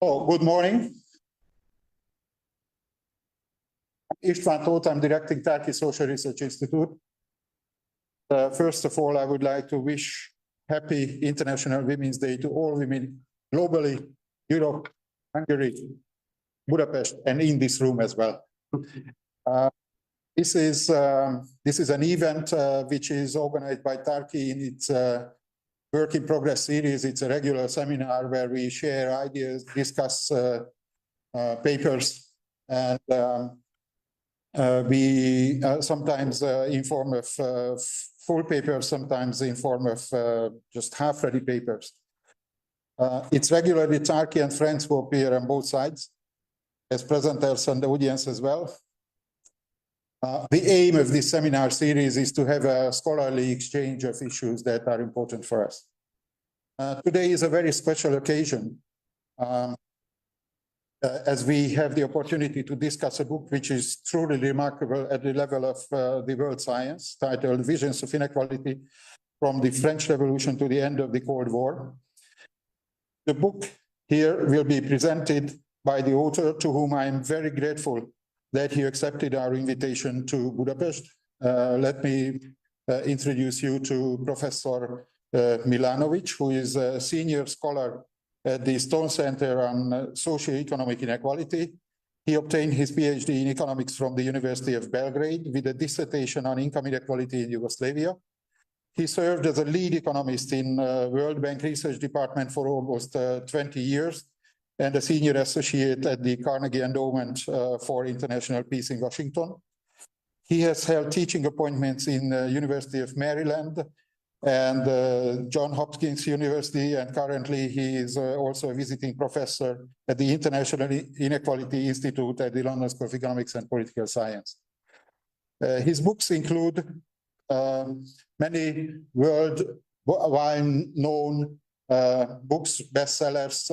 Oh, good morning. István Tóth, I'm directing Tárki Social Research Institute. First of all, I would like to wish happy International Women's Day to all women globally, Europe, Hungary, Budapest, and in this room as well. This is an event which is organized by Tárki in its work in progress series. It's a regular seminar where we share ideas, discuss papers, and we sometimes inform of full papers, sometimes inform of just half-ready papers. It's regularly Tárki and friends who appear on both sides as presenters and the audience as well. The aim of this seminar series is to have a scholarly exchange of issues that are important for us. Today is a very special occasion as we have the opportunity to discuss a book which is truly remarkable at the level of the world science, titled Visions of Inequality from the French Revolution to the End of the Cold War. The book here will be presented by the author, to whom I am very grateful that he accepted our invitation to Budapest. Let me introduce you to Professor Milanović, who is a senior scholar at the Stone Center on Socio-Economic Inequality. He obtained his PhD in economics from the University of Belgrade with a dissertation on income inequality in Yugoslavia. He served as a lead economist in World Bank Research Department for almost 20 years and a senior associate at the Carnegie Endowment for International Peace in Washington. He has held teaching appointments in University of Maryland and Johns Hopkins University, and currently he is also a visiting professor at the International Inequality Institute at the London School of Economics and Political Science. His books include many worldwide known books, bestsellers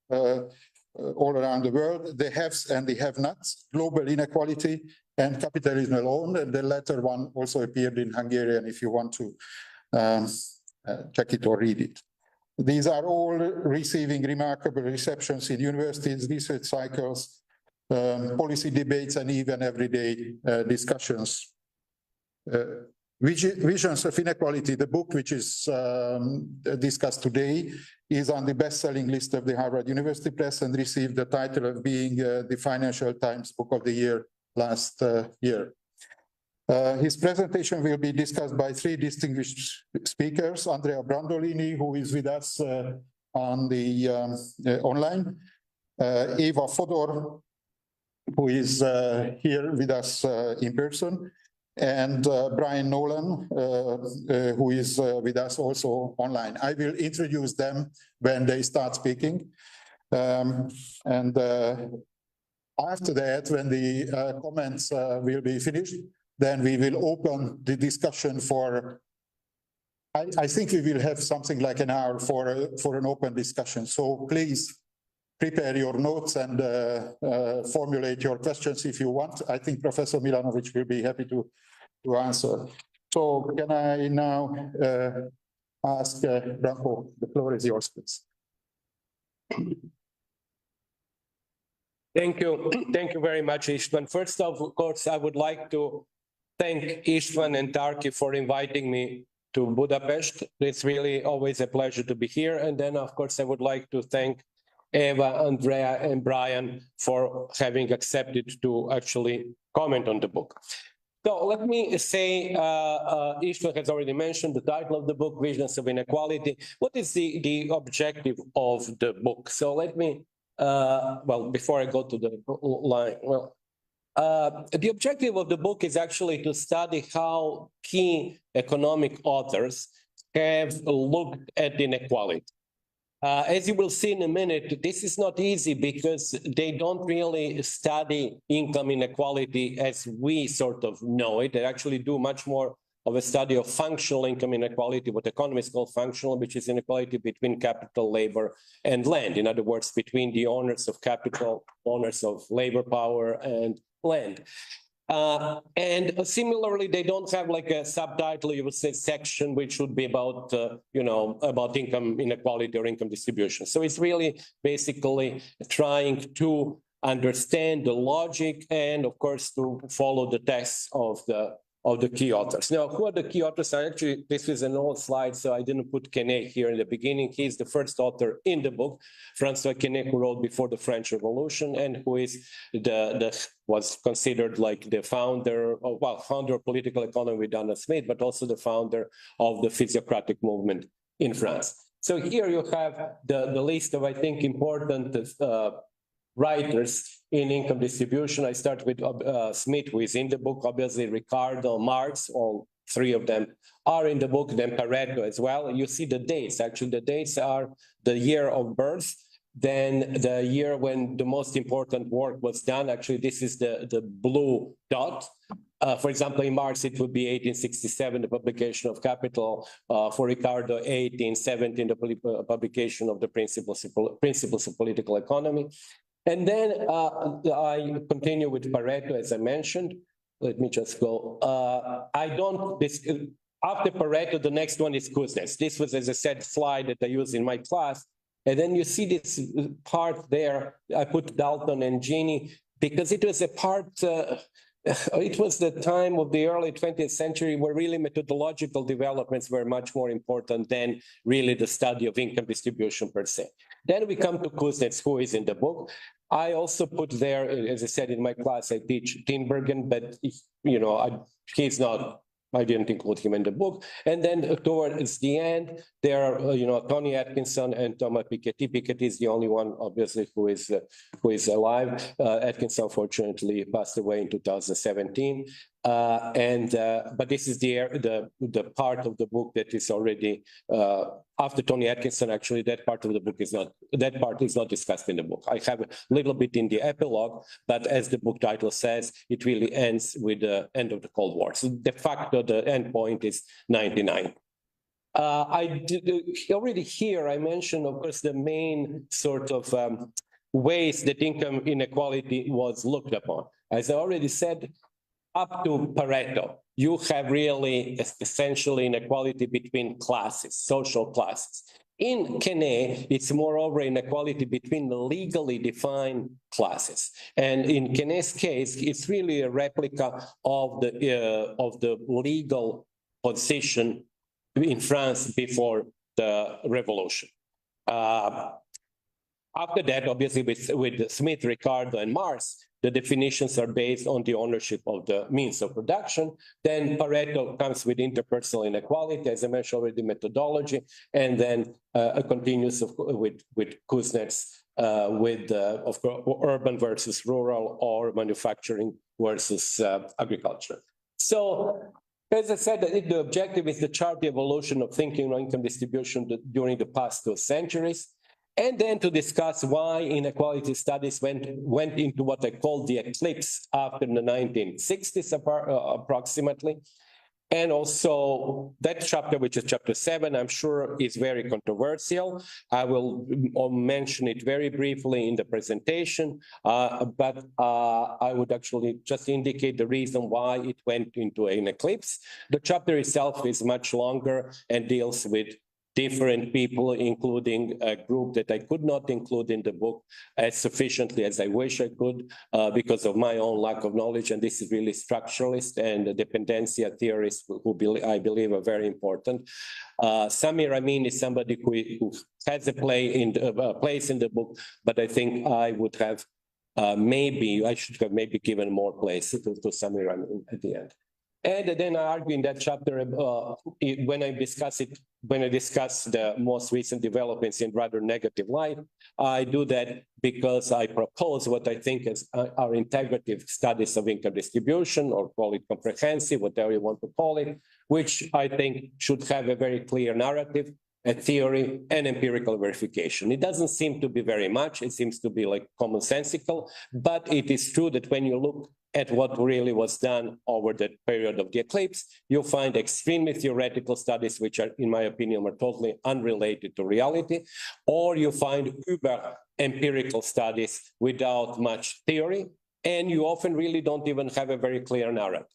all around the world: The Haves and the Have-Nots, Global Inequality, and Capitalism Alone. And the latter one also appeared in Hungarian if you want to check it or read it. These are all receiving remarkable receptions in universities, research cycles, policy debates, and even everyday discussions. Visions of Inequality, the book which is discussed today, is on the best-selling list of the Harvard University Press and received the title of being the Financial Times Book of the Year last year. His presentation will be discussed by three distinguished speakers: Andrea Brandolini, who is with us on the online, Éva Fodor, who is here with us in person, and Nolan, who is with us also online. I will introduce them when they start speaking. And after that, when the comments will be finished, then we will open the discussion for, I think we will have something like an hour for an open discussion. So please prepare your notes and formulate your questions if you want. I think Professor Milanović will be happy to answer. So can I now ask Branko, the floor is yours, please. Thank you. Thank you very much, István. First of course, I would like to thank István and Tárki for inviting me to Budapest. It's really always a pleasure to be here. And then, of course, I would like to thank Éva, Andrea, and Brian for having accepted to actually comment on the book. So let me say, István has already mentioned the title of the book, Visions of Inequality. What is the objective of the book? So let me, well, before I go to the line, the objective of the book is actually to study how key economic authors have looked at inequality. As you will see in a minute, this is not easy because they don't really study income inequality as we sort of know it. They actually do much more of a study of functional income inequality, what economists call functional, which is inequality between capital, labor, and land. In other words, between the owners of capital, owners of labor power, and land. And similarly, they don't have like a subtitle, you would say section, which would be about, about income inequality or income distribution. So it's really basically trying to understand the logic and, of course, to follow the text of the key authors. Now, who are the key authors? Actually, this is an old slide, so I didn't put Quesnay here in the beginning. He's the first author in the book, François Quesnay, who wrote before the French Revolution and who is was considered like the founder of political economy with Adam Smith, but also the founder of the physiocratic movement in France. So here you have the list of, I think, important writers in income distribution. I start with Smith, who is in the book, obviously Ricardo, Marx, all three of them are in the book, then Pareto as well. You see the dates, actually the dates are the year of birth, then the year when the most important work was done. Actually, this is the blue dot. For example, in Marx, it would be 1867, the publication of Capital. For Ricardo, 1817, the publication of the Principles of Political Economy. And then I continue with Pareto, as I mentioned. Let me just go. After Pareto, the next one is Kuznets. This was, as I said, slide that I use in my class. And then you see this part there. I put Dalton and Gini because it was a part, it was the time of the early 20th century where really methodological developments were much more important than really the study of income distribution per se. Then we come to Kuznets, who is in the book. I also put there, as I said in my class, I teach Tinbergen, but he's not. I didn't include him in the book. And then towards the end, there are, Tony Atkinson and Thomas Piketty. Piketty is the only one, obviously, who is alive. Atkinson, fortunately, passed away in 2017. But this is the part of the book that is already after Tony Atkinson. Actually, that part of the book is not discussed in the book. I have a little bit in the epilogue, but as the book title says, it really ends with the end of the Cold War. So de facto, the end point is 99. Already here, I mentioned, of course, the main sort of ways that income inequality was looked upon. As I already said, up to Pareto, you have really essentially inequality between classes, social classes. In Quesnay, it's moreover inequality between the legally defined classes. And in Quesnay's case, it's really a replica of the legal position in France before the revolution. After that, obviously, with Smith, Ricardo, and Marx, the definitions are based on the ownership of the means of production. Then Pareto comes with interpersonal inequality, as I mentioned already, methodology, and then continues with Kuznets of course, urban versus rural or manufacturing versus agriculture. So, as I said, I think the objective is to chart the evolution of thinking on income distribution during the past 2 centuries. And then to discuss why inequality studies went into what I call the eclipse after the 1960s approximately. And also that chapter, which is chapter 7, I'm sure is very controversial. I will mention it very briefly in the presentation, but I would actually just indicate the reason why it went into an eclipse. The chapter itself is much longer and deals with different people, including a group that I could not include in the book as sufficiently as I wish I could because of my own lack of knowledge. And this is really structuralist and the dependencia theorists who I believe are very important. Samir Amin is somebody who has a place in the book, but I think I would have I should have maybe given more place to Samir Amin at the end. And then I argue in that chapter when I discuss the most recent developments in rather negative light. I do that because I propose what I think are integrative studies of income distribution, or call it comprehensive, whatever you want to call it, which I think should have a very clear narrative, a theory, and empirical verification. It doesn't seem to be very much. It seems to be like commonsensical, but it is true that when you look at what really was done over the period of the eclipse, you'll find extremely theoretical studies, which are, in my opinion, are totally unrelated to reality, or you find uber empirical studies without much theory. and you often really don't even have a very clear narrative.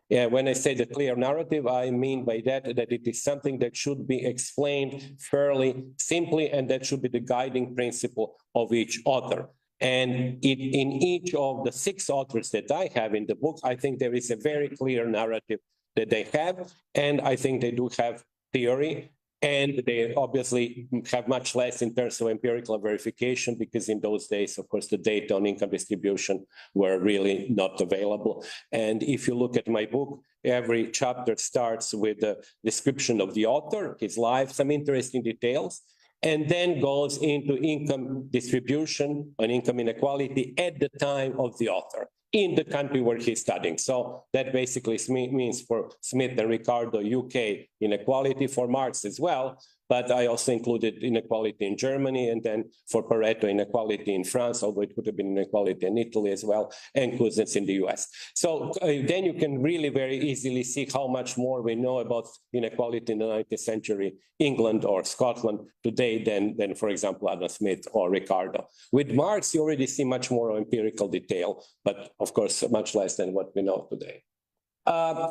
Yeah, when I say the clear narrative, I mean by that it is something that should be explained fairly simply, and that should be the guiding principle of each author. And in each of the 6 authors that I have in the book, I think there is a very clear narrative that they have, and I think they do have theory. And they obviously have much less in terms of empirical verification, because in those days, of course, the data on income distribution were really not available. And if you look at my book, every chapter starts with a description of the author, his life, some interesting details, and then goes into income distribution and income inequality at the time of the author in the country where he's studying. So that basically means for Smith and Ricardo, UK inequality, for Marx as well, but I also included inequality in Germany, and then for Pareto, inequality in France, although it would have been inequality in Italy as well, and Cousins in the US. So then you can really very easily see how much more we know about inequality in the 19th century England or Scotland today than for example, Adam Smith or Ricardo. With Marx, you already see much more empirical detail, but of course, much less than what we know today.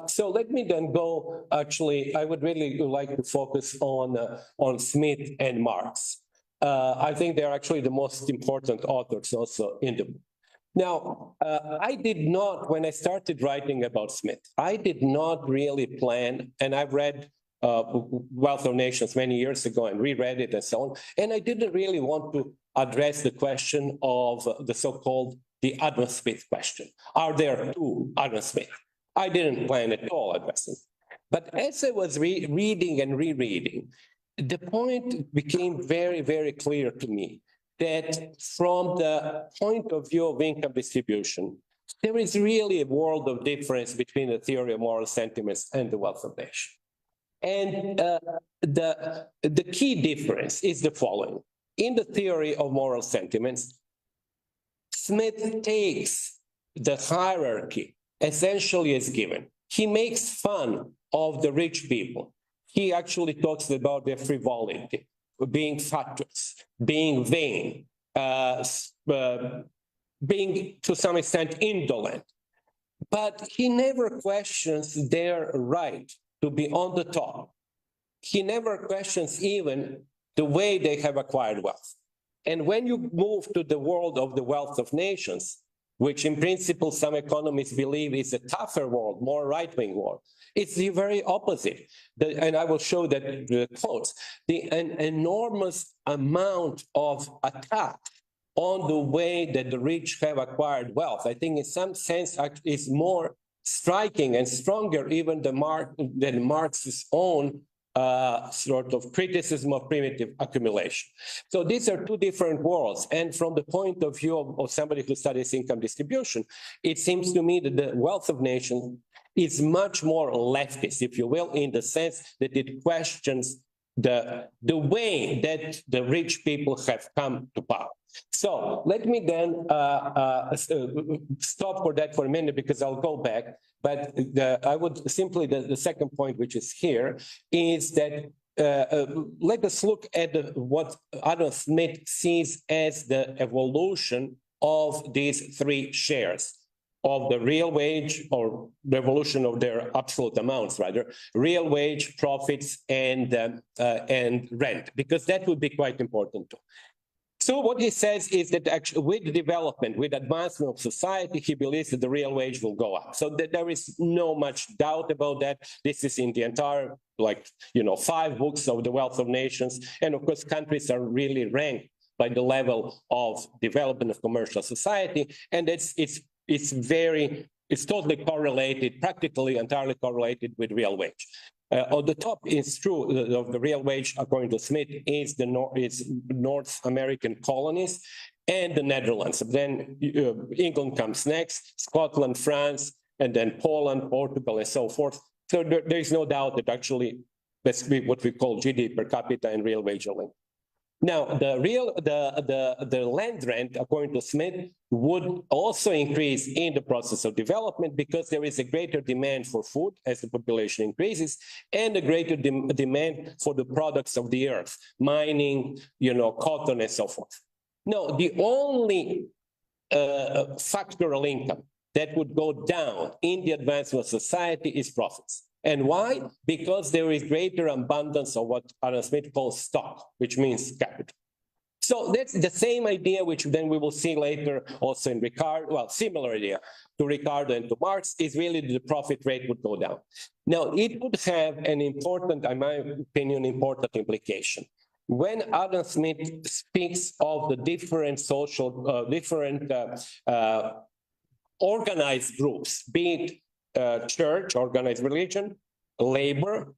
So let me then go, actually, I would really like to focus on Smith and Marx. I think they're actually the most important authors also in the book. Now, I did not, when I started writing about Smith, I did not really plan, and I've read Wealth of Nations many years ago and reread it and so on, and I didn't really want to address the question of the so-called the Adam Smith question. Are there 2 Adam Smith? I didn't plan at all addressing. But as I was reading and rereading, the point became very, very clear to me that from the point of view of income distribution, there is really a world of difference between the theory of moral sentiments and the Wealth of Nations. And the key difference is the following. In the theory of moral sentiments, Smith takes the hierarchy essentially as given. He makes fun of the rich people. He actually talks about their frivolity, being fatuous, being vain, being to some extent indolent. But he never questions their right to be on the top. He never questions even the way they have acquired wealth. And when you move to the world of the Wealth of Nations, which in principle some economists believe is a tougher world, more right-wing world, it's the very opposite. And I will show that the quotes. An enormous amount of attack on the way that the rich have acquired wealth, I think in some sense is more striking and stronger even than Marx's own sort of criticism of primitive accumulation. So these are 2 different worlds. And from the point of view of somebody who studies income distribution, it seems to me that the Wealth of Nations is much more leftist, if you will, in the sense that it questions the way that the rich people have come to power. So let me then stop for that for a minute, because I'll go back. But I would simply, the second point, which is here, is that let us look at what Adam Smith sees as the evolution of these 3 shares of the real wage, or the evolution of their absolute amounts, rather, real wage, profits, and rent, because that would be quite important too. So what he says is that actually with development, with advancement of society, he believes that the real wage will go up. So that there is no much doubt about that. This is in the entire, 5 books of the Wealth of Nations. And of course, countries are really ranked by the level of development of commercial society. And it's totally correlated, practically entirely correlated with real wage. On the top, it's true of the real wage, according to Smith, is North American colonies and the Netherlands. Then England comes next, Scotland, France, and then Poland, Portugal, and so forth. So there is no doubt that actually that's what we call GDP per capita and real wage are linked. Now, the land rent, according to Smith, would also increase in the process of development, because there is a greater demand for food as the population increases, and a greater demand for the products of the earth, mining, cotton, and so forth. No, the only factoral income that would go down in the advancement of society is profits. And why? Because there is greater abundance of what Adam Smith calls stock, which means capital. So that's the same idea, which then we will see later also in Ricardo, well, similar idea to Ricardo and to Marx, is really the profit rate would go down. Now, it would have an important, in my opinion, important implication. When Adam Smith speaks of the different social, organized groups, be it church, organized religion, labor,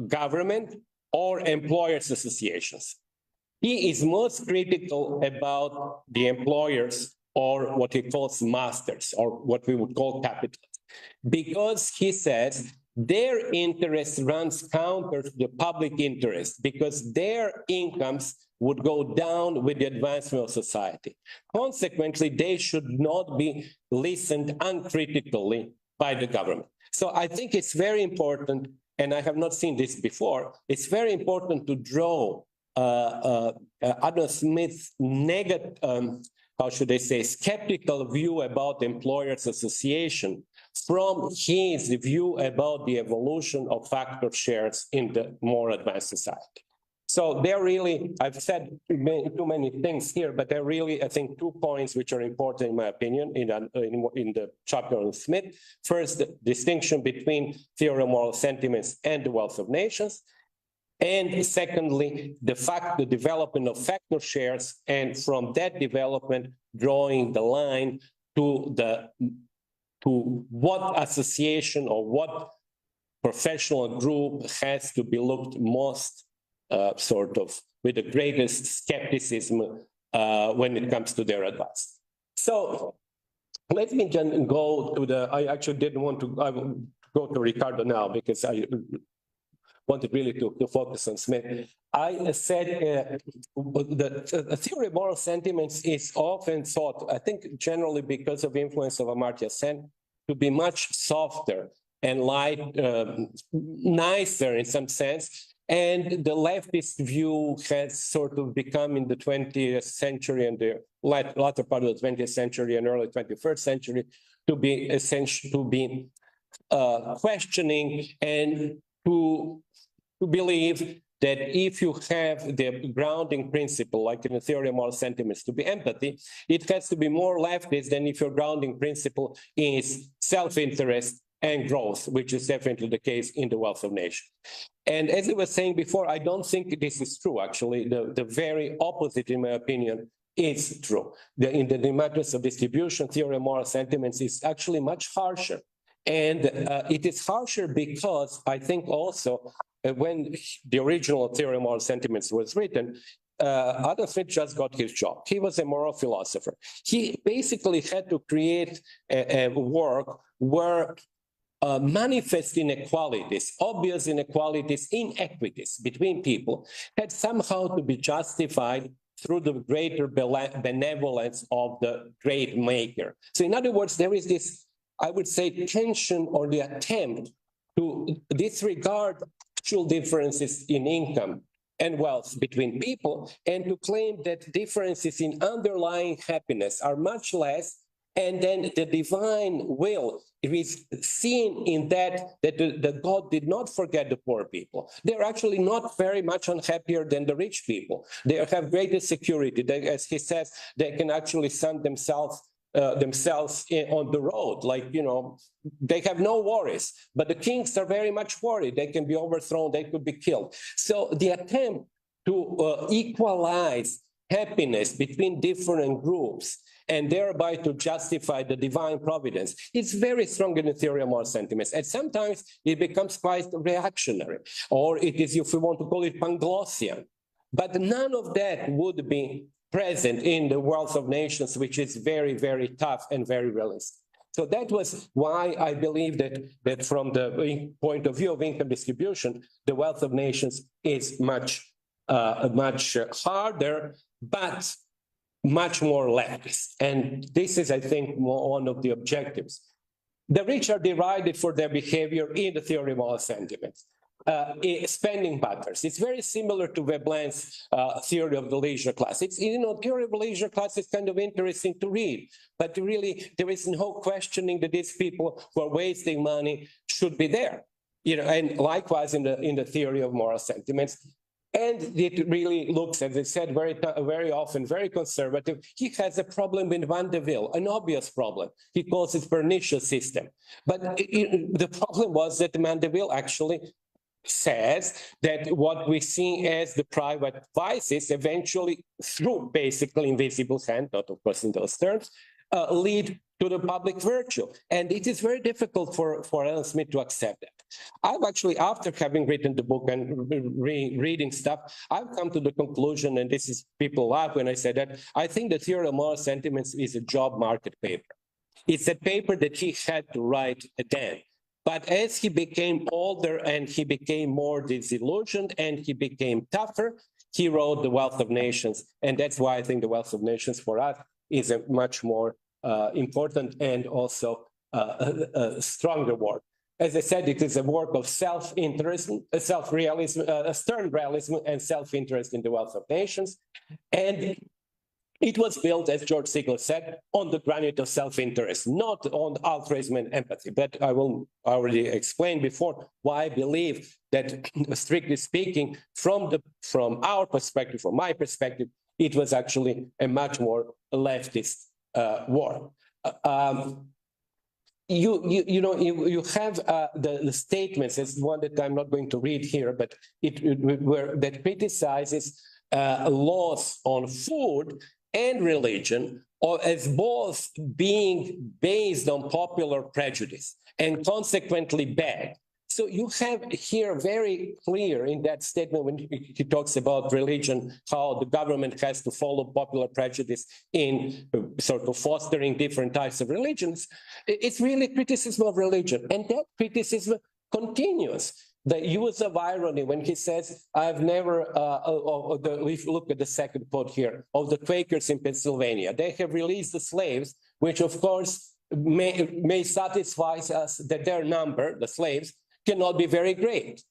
government, or employers' associations, he is most critical about the employers, or what he calls masters, or what we would call capitalists, because he says their interest runs counter to the public interest, because their incomes would go down with the advancement of society. Consequently, they should not be listened uncritically by the government. So I think it's very important, and I have not seen this before, it's very important to draw Adam Smith's negative, how should I say, skeptical view about employers' association from his view about the evolution of factor shares in the more advanced society. So they're really, I've said too many things here, but they're really, I think, 2 points which are important in my opinion in the chapter on Smith. First, the distinction between theory of moral sentiments and the wealth of nations. And secondly, the development of factor shares, and from that development, drawing the line to what association or what professional group has to be looked most sort of with the greatest skepticism when it comes to their advice. So let me then go to the, I actually didn't want to go to Ricardo now because I wanted really to focus on Smith. I said the theory of moral sentiments is often thought, I think generally because of influence of Amartya Sen, to be much softer and light, nicer in some sense. And the leftist view has sort of become in the 20th century and the latter part of the 20th century and early 21st century to be essential, to be questioning and to believe that if you have the grounding principle, like in the theory of moral sentiments, to be empathy, it has to be more leftist than if your grounding principle is self-interest and growth, which is definitely the case in the wealth of nations. And as I was saying before, I don't think this is true, actually. The very opposite, in my opinion, is true. In the matters of distribution, theory of moral sentiments is actually much harsher. And it is harsher because I think also when the original theory of moral sentiments was written, Adam Smith just got his job. He was a moral philosopher. He basically had to create a work where manifest inequalities, obvious inequalities, inequities between people had somehow to be justified through the greater benevolence of the great maker. So in other words, there is this, I would say, tension or the attempt to disregard actual differences in income and wealth between people and to claim that differences in underlying happiness are much less, and then the divine will is seen in that the God did not forget the poor people. They're actually not very much unhappier than the rich people. They have greater security. They, as he says, they can actually send themselves on the road, like, you know, they have no worries. But the kings are very much worried. They can be overthrown, they could be killed. So the attempt to equalize happiness between different groups and thereby to justify the divine providence, it's very strong in the theory of moral sentiments. And sometimes it becomes quite reactionary, or it is, if we want to call it, Panglossian. But none of that would be present in the wealth of nations, which is very, very tough and very realistic. So that was why I believe that from the point of view of income distribution, the wealth of nations is much harder, but much more leftist. And this is, I think, one of the objectives. The rich are derided for their behavior in the theory of moral sentiments. spending patterns. It's very similar to Veblen's theory of the leisure class. It's, theory of the leisure class is kind of interesting to read, but really there is no questioning that these people who are wasting money should be there. And likewise in the theory of moral sentiments. And it really looks, as I said, very often, very conservative. He has a problem with Van de Ville, an obvious problem. He calls it pernicious system. But the problem was that Van de Ville actually says that what we see as the private vices eventually, through basically invisible hand, not of course in those terms, lead to the public virtue. And it is very difficult for Alan Smith to accept that. I've actually, after having written the book and reading stuff, I've come to the conclusion, and this is, people laugh when I say that, I think the theory of moral sentiments is a job market paper. It's a paper that he had to write then. But as he became older and he became more disillusioned and he became tougher, he wrote The Wealth of Nations. And that's why I think The Wealth of Nations for us is a much more important and also a stronger work. As I said, it is a work of self-interest, self-realism, stern realism and self-interest in The Wealth of Nations. And it was built, as George Siegel said, on the granite of self-interest, not on altruism and empathy. But I will already explain before why I believe that, strictly speaking, from our perspective, from my perspective, it was actually a much more leftist war. You have the statements, as one that I'm not going to read here, but that criticizes laws on food and religion, or as both being based on popular prejudice and consequently bad. So you have here very clear in that statement when he talks about religion, how the government has to follow popular prejudice in sort of fostering different types of religions. It's really criticism of religion, and that criticism continues. The use of irony when he says, I've never, if you look at the second quote here, of the Quakers in Pennsylvania, they have released the slaves, which of course may satisfy us that their number, the slaves, cannot be very great.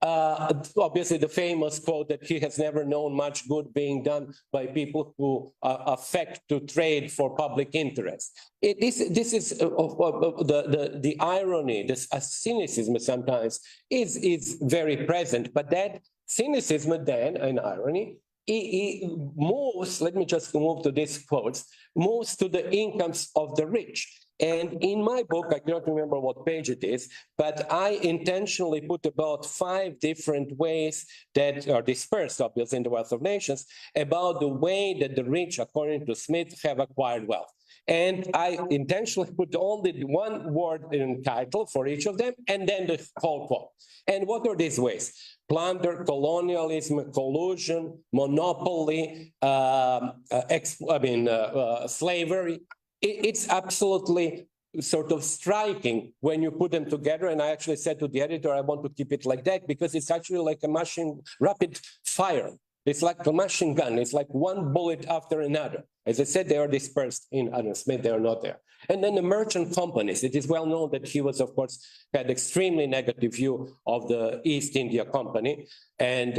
Obviously, the famous quote that he has never known much good being done by people who affect to trade for public interest. This is the irony, this cynicism sometimes is very present, but that cynicism then, and irony, it moves, let me just move to these quotes, moves to the incomes of the rich. And in my book, I cannot remember what page it is, but I intentionally put about 5 different ways that are dispersed, obviously, in The Wealth of Nations, about the way that the rich, according to Smith, have acquired wealth. And I intentionally put only one word in title for each of them, and then the whole quote. And what are these ways? Plunder, colonialism, collusion, monopoly, slavery. It's absolutely sort of striking when you put them together. And I actually said to the editor, I want to keep it like that because it's actually like a machine, rapid fire. It's like a machine gun. It's like one bullet after another. As I said, they are dispersed in Adam Smith. They are not there. And then the merchant companies. It is well known that he was, of course, had extremely negative view of the East India Company. And,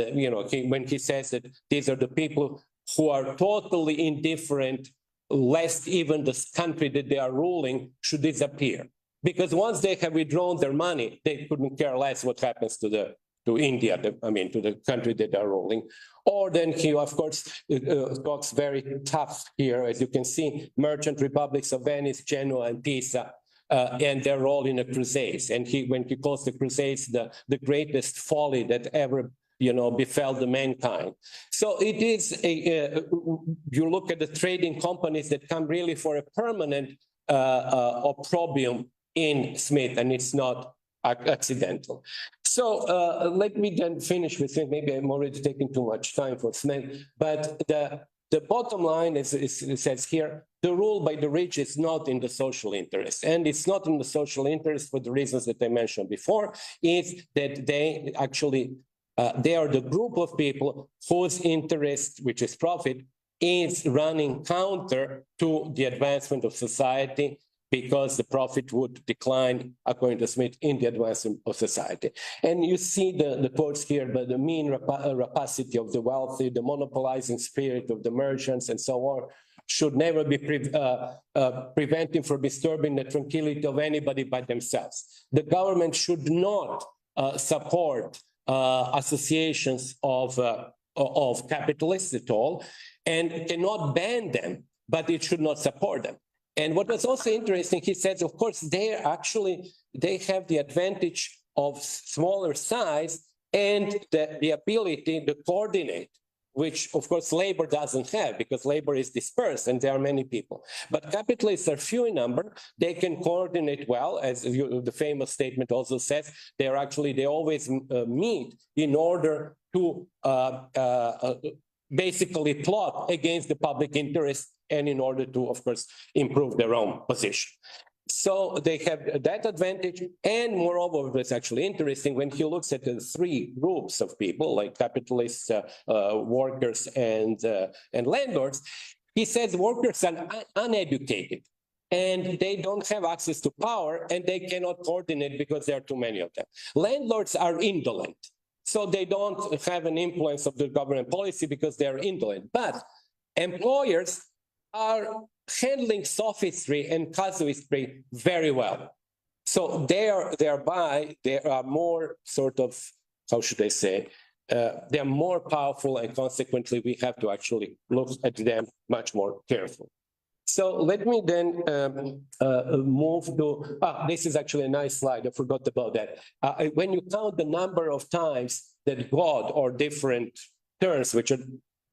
when he says that these are the people who are totally indifferent, lest even the country that they are ruling should disappear. Because once they have withdrawn their money, they couldn't care less what happens to India, to the country that they are ruling. Or then he, of course, talks very tough here, as you can see, merchant republics of Venice, Genoa, and Pisa, and their role in the Crusades. And when he calls the Crusades the greatest folly that ever befell the mankind. So it is you look at the trading companies that come really for a permanent opprobrium in Smith, and it's not accidental. So let me then finish with Smith. Maybe I'm already taking too much time for Smith, but the bottom line is it says here, the rule by the rich is not in the social interest. And it's not in the social interest for the reasons that I mentioned before, is that they actually they are the group of people whose interest, which is profit, is running counter to the advancement of society because the profit would decline, according to Smith, in the advancement of society. And you see the quotes here, but the mean rapacity of the wealthy, the monopolizing spirit of the merchants, and so on, should never be preventing from disturbing the tranquility of anybody by themselves. The government should not support associations of capitalists at all, and cannot ban them, but it should not support them. And what was also interesting, he says, of course, they have the advantage of smaller size and the ability to coordinate, which of course labor doesn't have, because labor is dispersed and there are many people. But capitalists are few in number. They can coordinate well, as the famous statement also says. They always meet in order to basically plot against the public interest, and in order to, of course, improve their own position. So they have that advantage, and moreover, it's actually interesting when he looks at the three groups of people, like capitalists, workers, and landlords. He says workers are uneducated, and they don't have access to power, and they cannot coordinate because there are too many of them. Landlords are indolent, so they don't have an influence of the government policy because they are indolent. But employers are handling sophistry and casuistry very well. So thereby, they are more sort of, how should I say, they're more powerful, and consequently, we have to actually look at them much more carefully. So let me then move to, this is actually a nice slide, I forgot about that. When you count the number of times that God or different terms which are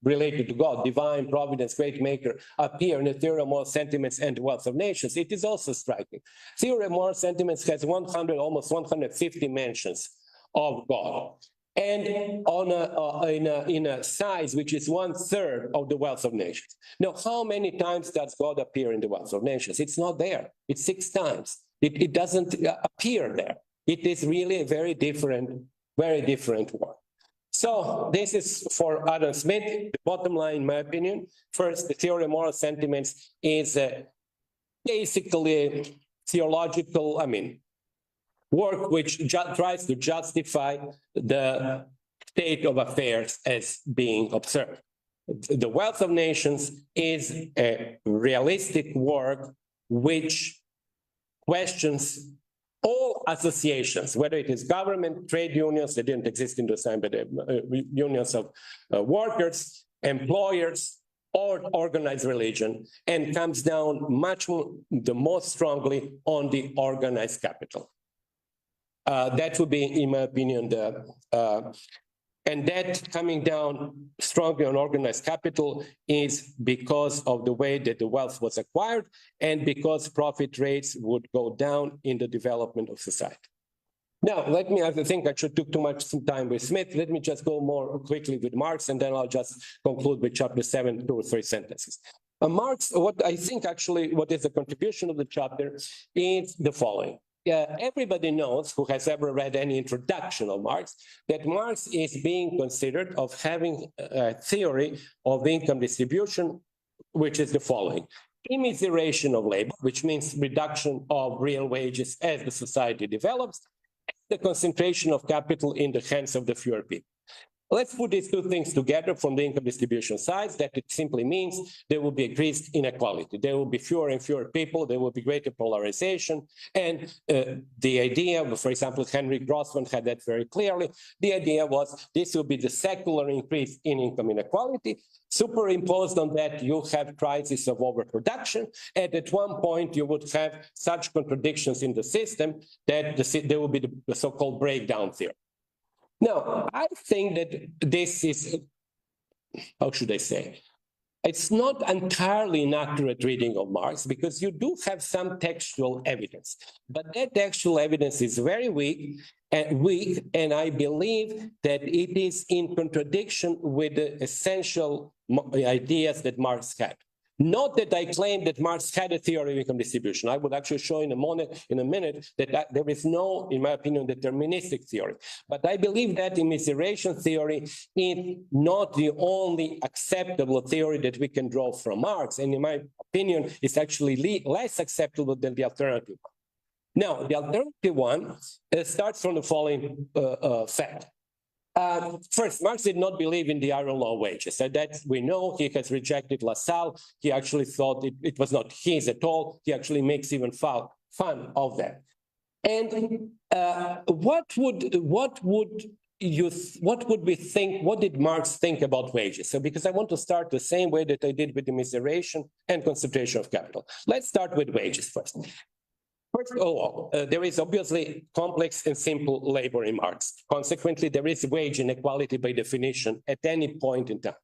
related to God, divine, providence, great maker, appear in the Theory of Moral Sentiments and the Wealth of Nations, it is also striking. Theory of Moral Sentiments has almost 150 mentions of God, and in a size which is 1/3 of the Wealth of Nations. Now, how many times does God appear in the Wealth of Nations? It's not there. It's 6 times. It doesn't appear there. It is really a very different work. So this is for Adam Smith. The bottom line, in my opinion, first, the Theory of Moral Sentiments is basically theological, work which tries to justify the state of affairs as being observed. The Wealth of Nations is a realistic work which questions all associations, whether it is government, trade unions, they didn't exist in those time, but unions of workers, employers, or organized religion, and comes down the most strongly on the organized capital. That would be, in my opinion, and that coming down strongly on organized capital is because of the way that the wealth was acquired, and because profit rates would go down in the development of society. Now, I think I should took too much time with Smith. Let me just go more quickly with Marx, and then I'll just conclude with chapter 7, 2 or 3 sentences. Marx, what I think actually, what is the contribution of the chapter is the following. Everybody knows, who has ever read any introduction of Marx, that Marx is being considered of having a theory of income distribution, which is the following. Immiseration of labor, which means reduction of real wages as the society develops, and the concentration of capital in the hands of the fewer people. Let's put these two things together from the income distribution side. That it simply means there will be increased inequality. There will be fewer and fewer people. There will be greater polarization. And the idea, for example, Henry Grossman had that very clearly. The idea was this will be the secular increase in income inequality. Superimposed on that, you have crisis of overproduction. And at one point, you would have such contradictions in the system that there will be the so-called breakdown theory. Now, I think that this is, how should I say, it's not entirely an accurate reading of Marx, because you do have some textual evidence, but that textual evidence is very weak, and I believe that it is in contradiction with the essential ideas that Marx had. Not that I claim that Marx had a theory of income distribution. I would actually show in a minute that there is no, in my opinion, deterministic theory. But I believe that immiseration theory is not the only acceptable theory that we can draw from Marx. And in my opinion, it's actually less acceptable than the alternative one. Now, the alternative one starts from the following fact. First, Marx did not believe in the iron law wages. So that we know. He has rejected Lassalle. He actually thought it was not his at all. He actually makes even fun of that. And what did Marx think about wages? So because I want to start the same way that I did with immiseration and concentration of capital. Let's start with wages first. First of all, there is obviously complex and simple labor in Marx. Consequently, there is wage inequality by definition at any point in time.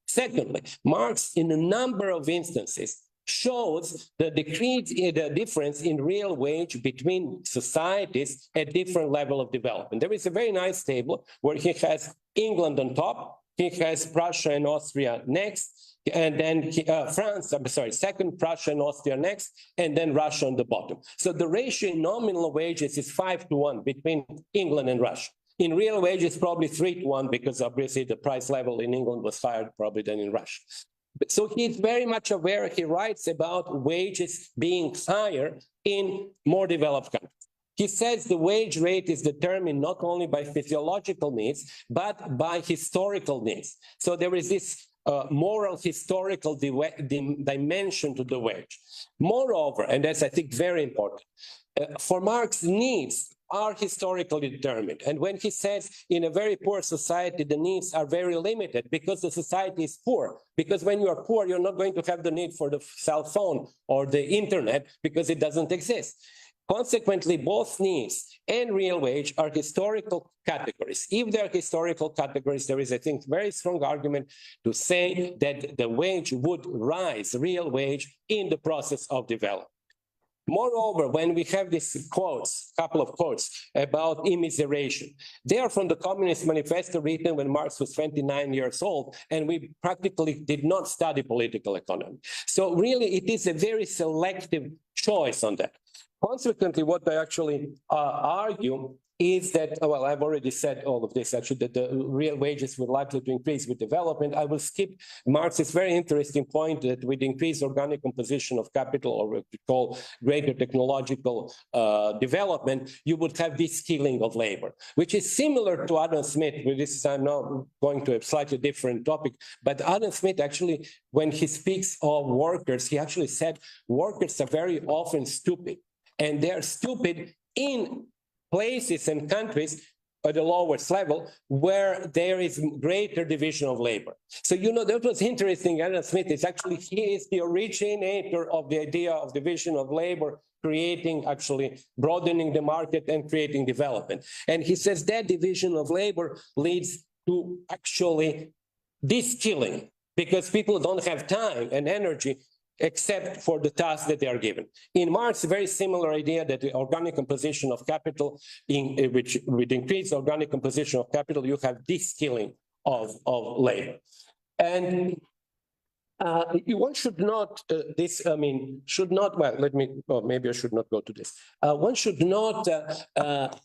Secondly, Marx, in a number of instances, shows the difference in real wage between societies at different level of development. There is a very nice table where he has England on top, he has Prussia and Austria next, and then second Prussia and Austria next, and then Russia on the bottom. So the ratio in nominal wages is 5-1 between England and Russia. In real wages, probably 3-1, because obviously the price level in England was higher probably than in Russia. So he's very much aware. He writes about wages being higher in more developed countries. He says the wage rate is determined not only by physiological needs, but by historical needs. So there is this moral historical dimension to the wage. Moreover, and that's I think very important, for Marx, needs are historically determined. And when he says in a very poor society, the needs are very limited because the society is poor. Because when you are poor, you're not going to have the need for the cell phone or the internet because it doesn't exist. Consequently, both needs and real wage are historical categories. If they are historical categories, there is, I think, very strong argument to say that the wage would rise, real wage, in the process of development. Moreover, when we have these quotes, couple of quotes about immiseration, they are from the Communist Manifesto written when Marx was 29 years old, and we practically did not study political economy. So really, it is a very selective choice on that. Consequently, what I actually argue is that, well, I've already said all of this, actually, that the real wages were likely to increase with development. I will skip Marx's very interesting point that with increased organic composition of capital, or what we call greater technological development, you would have this skilling of labor, which is similar to Adam Smith. With this, I'm now going to a slightly different topic, but Adam Smith actually, when he speaks of workers, he actually said workers are very often stupid, and they're stupid in places and countries at the lowest level where there is greater division of labor. So, you know, that was interesting. Adam Smith is actually, he is the originator of the idea of division of labor, creating, actually broadening the market and creating development. And he says that division of labor leads to actually de-skilling, because people don't have time and energy except for the tasks that they are given. In Marx, a very similar idea that the organic composition of capital, which with increased organic composition of capital, you have de-skilling of labor. And one should not, maybe I should not go to this. One should not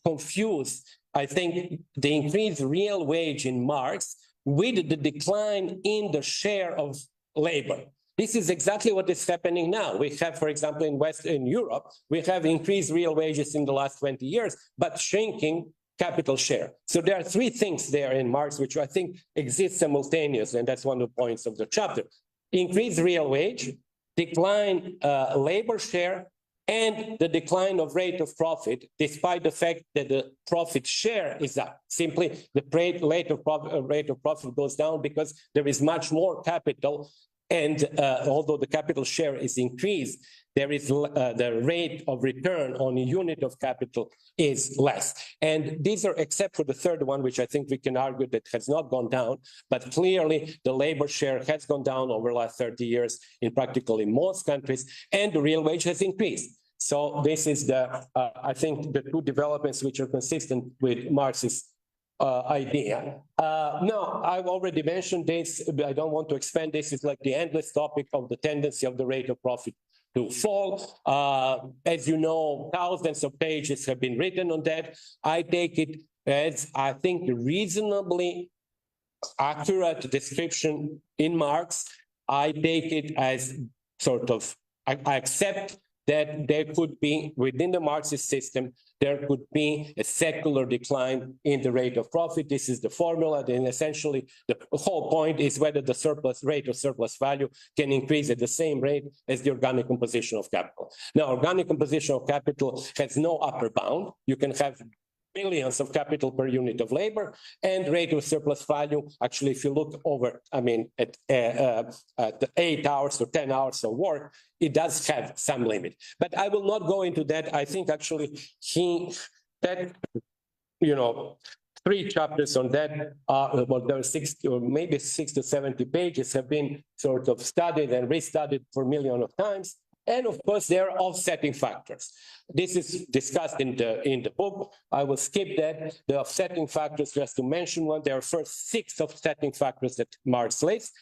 confuse, I think, the increased real wage in Marx with the decline in the share of labor. This is exactly what is happening now. We have, for example, in Western Europe, we have increased real wages in the last 20 years, but shrinking capital share. So there are three things there in Marx, which I think exist simultaneously, and that's one of the points of the chapter. Increased real wage, decline labor share, and the decline of rate of profit, despite the fact that the profit share is up. Simply, the rate of profit goes down because there is much more capital. And although the capital share is increased, there is the rate of return on a unit of capital is less. And these are, except for the third one, which I think we can argue that has not gone down, but clearly the labor share has gone down over the last 30 years in practically most countries, and the real wage has increased. So this is the, I think, the two developments which are consistent with Marx's idea. Now, I've already mentioned this, but I don't want to expand this. It's like the endless topic of the tendency of the rate of profit to fall. As you know, thousands of pages have been written on that. I take it as, I think, a reasonably accurate description in Marx. I take it as sort of, I accept that there could be, within the Marxist system, there could be a secular decline in the rate of profit. This is the formula. Then essentially, the whole point is whether the surplus rate or surplus value can increase at the same rate as the organic composition of capital. Now, organic composition of capital has no upper bound. You can have billions of capital per unit of labor, and rate of surplus value, actually, if you look over, I mean, at 8 hours or 10 hours of work, it does have some limit. But I will not go into that. I think actually you know, 3 chapters on that, well, there are 60 or maybe 60 to 70 pages have been sort of studied and restudied for millions of times. And of course, there are offsetting factors. This is discussed in the book. I will skip that. The offsetting factors, just to mention one, there are first 6 offsetting factors that Marx lists.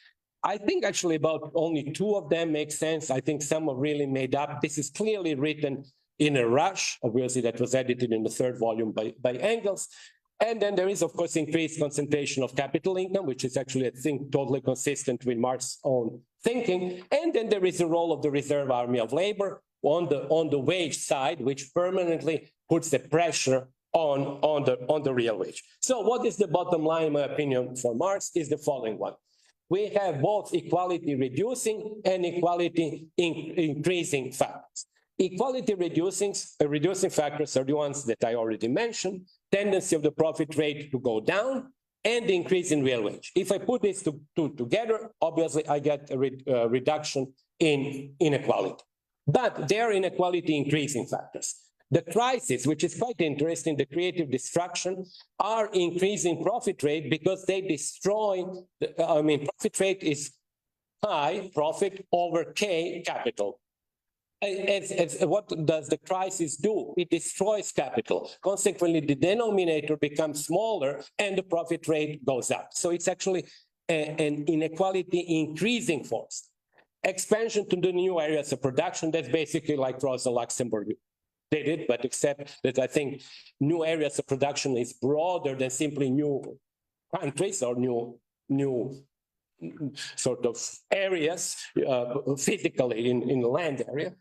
I think actually about only 2 of them make sense. I think some are really made up. This is clearly written in a rush. Obviously, that was edited in the 3rd volume by Engels. And then there is, of course, increased concentration of capital income, which is actually, I think, totally consistent with Marx's own thinking. And then there is the role of the reserve army of labor on the wage side, which permanently puts the pressure on the real wage. So what is the bottom line, in my opinion, for Marx is the following one. We have both equality reducing and equality increasing factors. Equality reducing factors are the ones that I already mentioned, tendency of the profit rate to go down, and the increase in real wage. If I put these two together, obviously I get a reduction in inequality. But they are inequality increasing factors. The crisis, which is quite interesting, the creative destruction, are increasing profit rate because they destroy, profit rate is high profit over K capital. What does the crisis do? It destroys capital. Consequently, the denominator becomes smaller and the profit rate goes up. So it's actually an inequality increasing force. Expansion to the new areas of production, that's basically like Rosa Luxemburg did it, but except that I think new areas of production is broader than simply new countries or new sort of areas physically in the land area.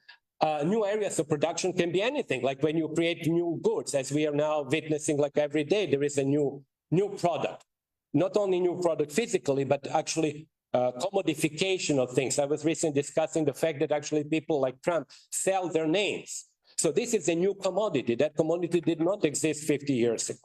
New areas of production can be anything, like when you create new goods, as we are now witnessing, like every day, there is a new product. Not only new product physically, but actually commodification of things. I was recently discussing the fact that actually people like Trump sell their names. So this is a new commodity. That commodity did not exist 50 years ago.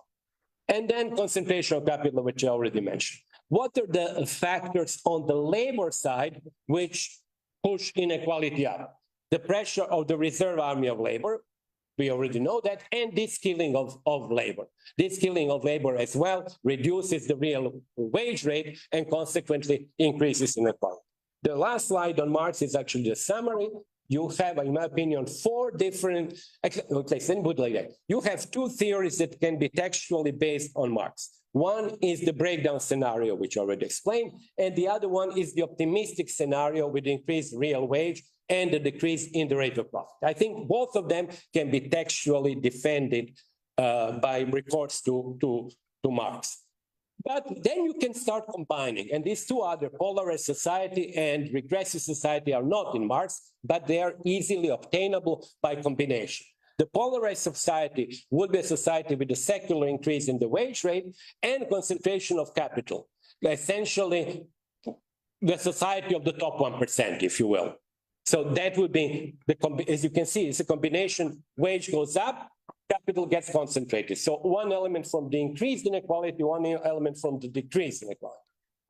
And then concentration of capital, which I already mentioned. What are the factors on the labor side which push inequality up? The pressure of the reserve army of labor, we already know that, and this killing of labor. This killing of labor as well reduces the real wage rate and consequently increases inequality. The last slide on Marx is actually the summary. You have, in my opinion, 4 different, you have 2 theories that can be textually based on Marx. One is the breakdown scenario, which I already explained, and the other one is the optimistic scenario with increased real wage and the decrease in the rate of profit. I think both of them can be textually defended by recourse to Marx. But then you can start combining, and these 2 other, polarized society and regressive society, are not in Marx, but they are easily obtainable by combination. The polarized society would be a society with a secular increase in the wage rate and concentration of capital, essentially the society of the top 1%, if you will. So that would be, as you can see, it's a combination. Wage goes up, capital gets concentrated. So one element from the increased inequality, one element from the decreased inequality.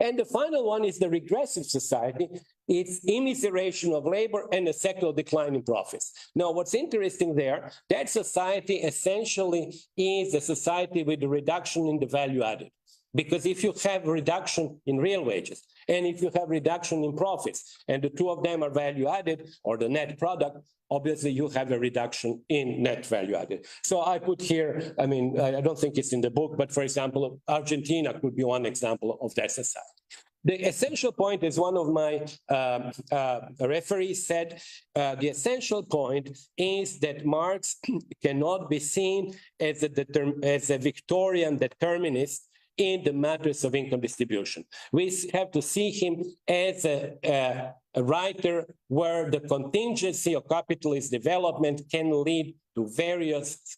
And the final one is the regressive society. It's immiseration of labor and a secular decline in profits. Now, what's interesting there, that society essentially is a society with a reduction in the value added. Because if you have reduction in real wages, and if you have reduction in profits, and the two of them are value added, or the net product, obviously you have a reduction in net value added. So I put here, I mean, I don't think it's in the book, but for example, Argentina could be one example of that society. The essential point, is one of my referees said, the essential point is that Marx cannot be seen as a Victorian determinist in the matters of income distribution. We have to see him as a writer where the contingency of capitalist development can lead to various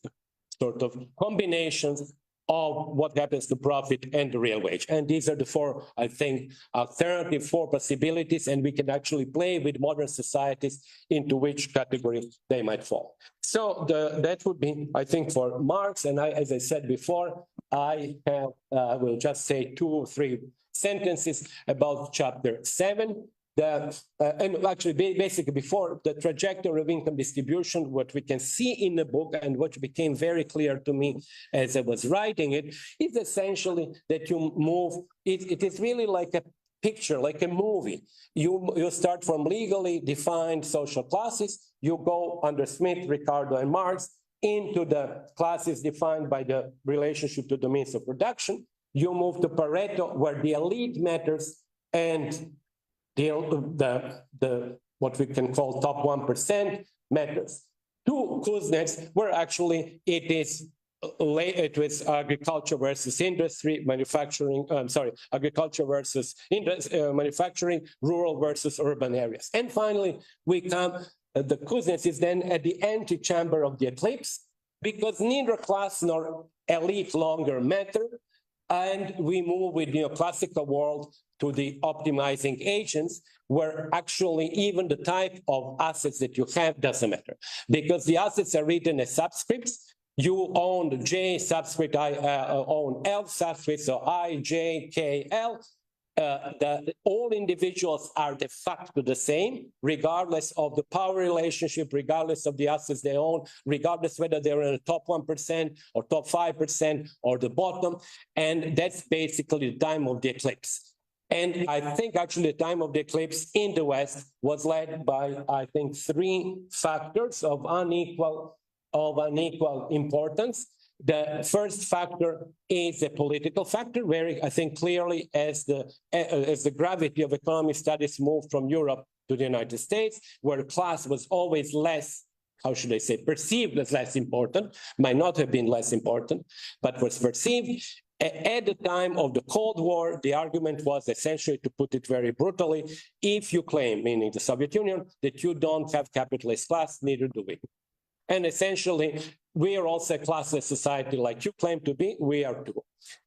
sort of combinations of what happens to profit and the real wage. And these are the four, I think, alternative four possibilities, and we can actually play with modern societies into which category they might fall. So that would be, I think, for Marx, and as I said before, I will just say 2 or 3 sentences about chapter 7. And actually, basically, before the trajectory of income distribution, what we can see in the book and what became very clear to me as I was writing it, is essentially that you move, it is really like a picture, like a movie. You start from legally defined social classes, you go under Smith, Ricardo, and Marx into the classes defined by the relationship to the means of production. You move to Pareto, where the elite matters, and the what we can call top 1% matters. To Kuznets, where actually it was agriculture versus industry, manufacturing, agriculture versus manufacturing, rural versus urban areas. And finally, we come, the Kuznets is then at the antechamber of the eclipse, because neither class nor elite longer matter, and we move with the neoclassical world to the optimizing agents, where actually even the type of assets that you have doesn't matter, because the assets are written as subscripts. You own the J subscript, I own L subscript, so I, J, K, L. All individuals are de facto the same, regardless of the power relationship, regardless of the assets they own, regardless whether they're in the top 1% or top 5% or the bottom. And that's basically the time of the eclipse. And I think actually the time of the eclipse in the West was led by, I think, 3 factors of unequal importance. The first factor is a political factor, where I think clearly as the gravity of economic studies moved from Europe to the United States, where class was always less, how should I say, perceived as less important, might not have been less important, but was perceived. At the time of the Cold War, the argument was essentially, to put it very brutally, if you claim, meaning the Soviet Union, that you don't have capitalist class, neither do we. And essentially, we are also a classless society like you claim to be, we are too.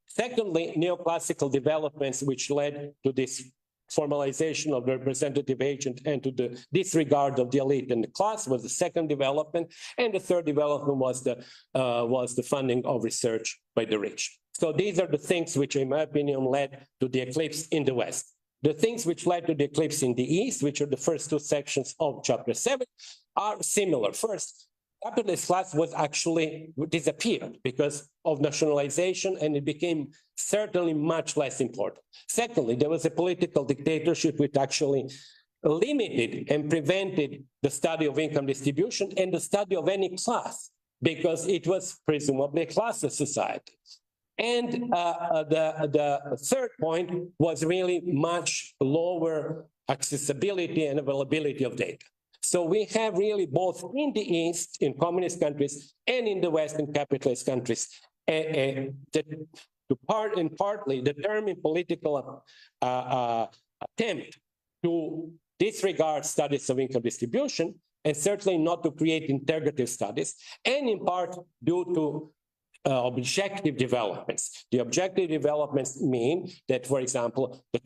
Secondly, neoclassical developments which led to this formalization of the representative agent and to the disregard of the elite and the class was the second development. And the third development was the funding of research by the rich. So these are the things which, in my opinion, led to the eclipse in the West. The things which led to the eclipse in the East, which are the first 2 sections of chapter 7, are similar. First, capitalist class was actually disappeared because of nationalization, and it became certainly much less important. Secondly, there was a political dictatorship which actually limited and prevented the study of income distribution and the study of any class, because it was presumably a classless society. And the third point was really much lower accessibility and availability of data. So we have really both in the East, in communist countries, and in the West, in capitalist countries, partly determined political attempt to disregard studies of income distribution, and certainly not to create integrative studies, and in part due to objective developments. The objective developments mean that, for example, the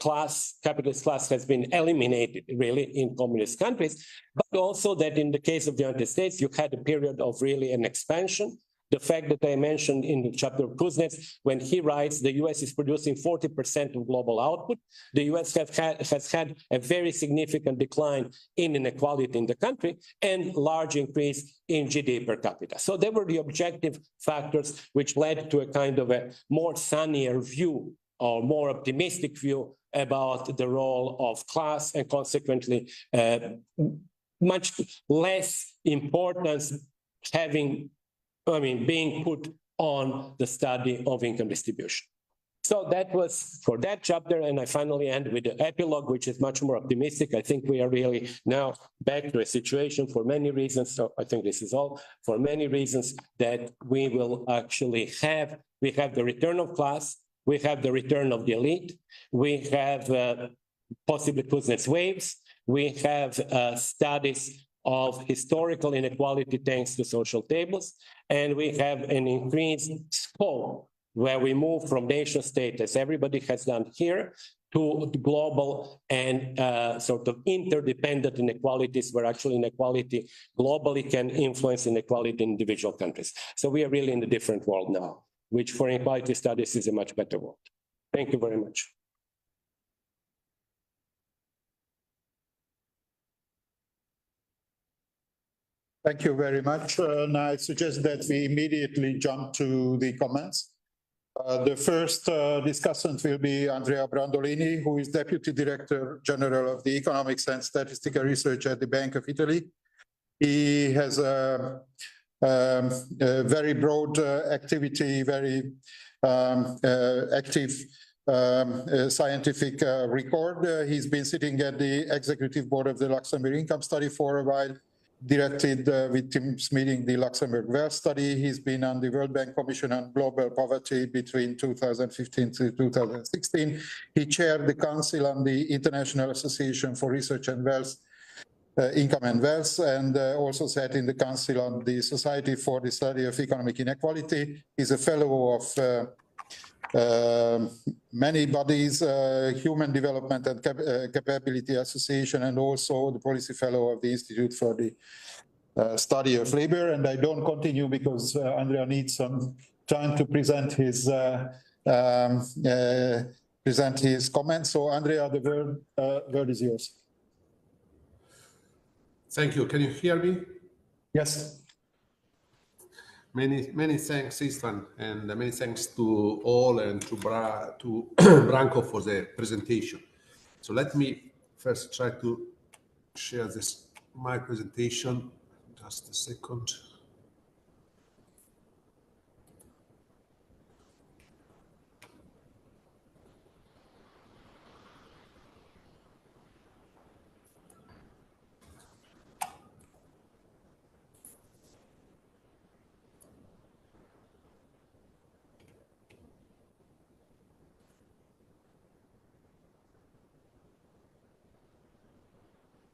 capitalist class has been eliminated really in communist countries, but also that in the case of the United States, you had a period of really an expansion. The fact that I mentioned in the chapter of Kuznets, when he writes the US is producing 40% of global output, the US has had a very significant decline in inequality in the country and large increase in GDP per capita. So there were the objective factors which led to a kind of a more sunnier view or more optimistic view about the role of class, and consequently much less importance being put on the study of income distribution. So that was for that chapter, and I finally end with the epilogue, which is much more optimistic. I think we are really now back to a situation for many reasons. So I think this is all for many reasons that we will actually have. We have the return of class, we have the return of the elite, we have possibly Kuznets waves, we have studies of historical inequality thanks to social tables, and we have an increased scope where we move from nation state, as everybody has done here, to global and sort of interdependent inequalities, where actually inequality globally can influence inequality in individual countries. So we are really in a different world now, which for inequality studies is a much better world. Thank you very much. Thank you very much. Now I suggest that we immediately jump to the comments. The first discussant will be Andrea Brandolini, who is Deputy Director General of the Economics and Statistical Research at the Bank of Italy. He has a very broad activity, very active scientific record. He's been sitting at the Executive Board of the Luxembourg Income Study for a while, directed with teams meeting the Luxembourg Wealth Study. He's been on the World Bank Commission on Global Poverty between 2015 to 2016. He chaired the Council on the International Association for Research and Wealth, Income and Wealth, and also sat in the Council on the Society for the Study of Economic Inequality. He's a fellow of many bodies, Human Development and Capability Association, and also the Policy Fellow of the Institute for the Study of Labor. And I don't continue because Andrea needs some time to present his comments. So Andrea, the word is yours. Thank you. Can you hear me? Yes. Many thanks, Istvan, and many thanks to all and to Branko for the presentation. So let me first try to share my presentation. Just a second.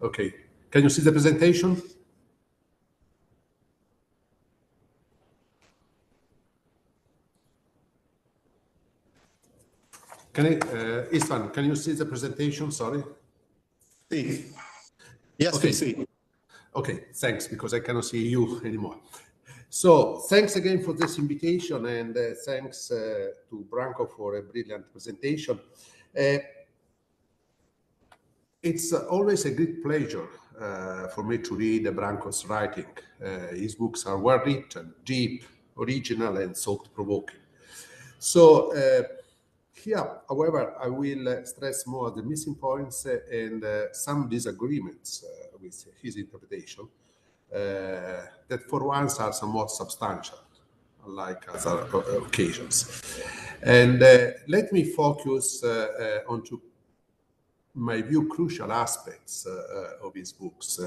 Okay, can you see the presentation? Istvan, can you see the presentation? Sorry. See. Yes, okay. We see. Okay, thanks, because I cannot see you anymore. So thanks again for this invitation, and thanks to Branko for a brilliant presentation. It's always a great pleasure for me to read Branko's writing. His books are well written, deep, original, and thought-provoking. So here, however, I will stress more the missing points and some disagreements with his interpretation that for once are somewhat substantial, unlike other occasions. And let me focus on two, my view, crucial aspects of his books,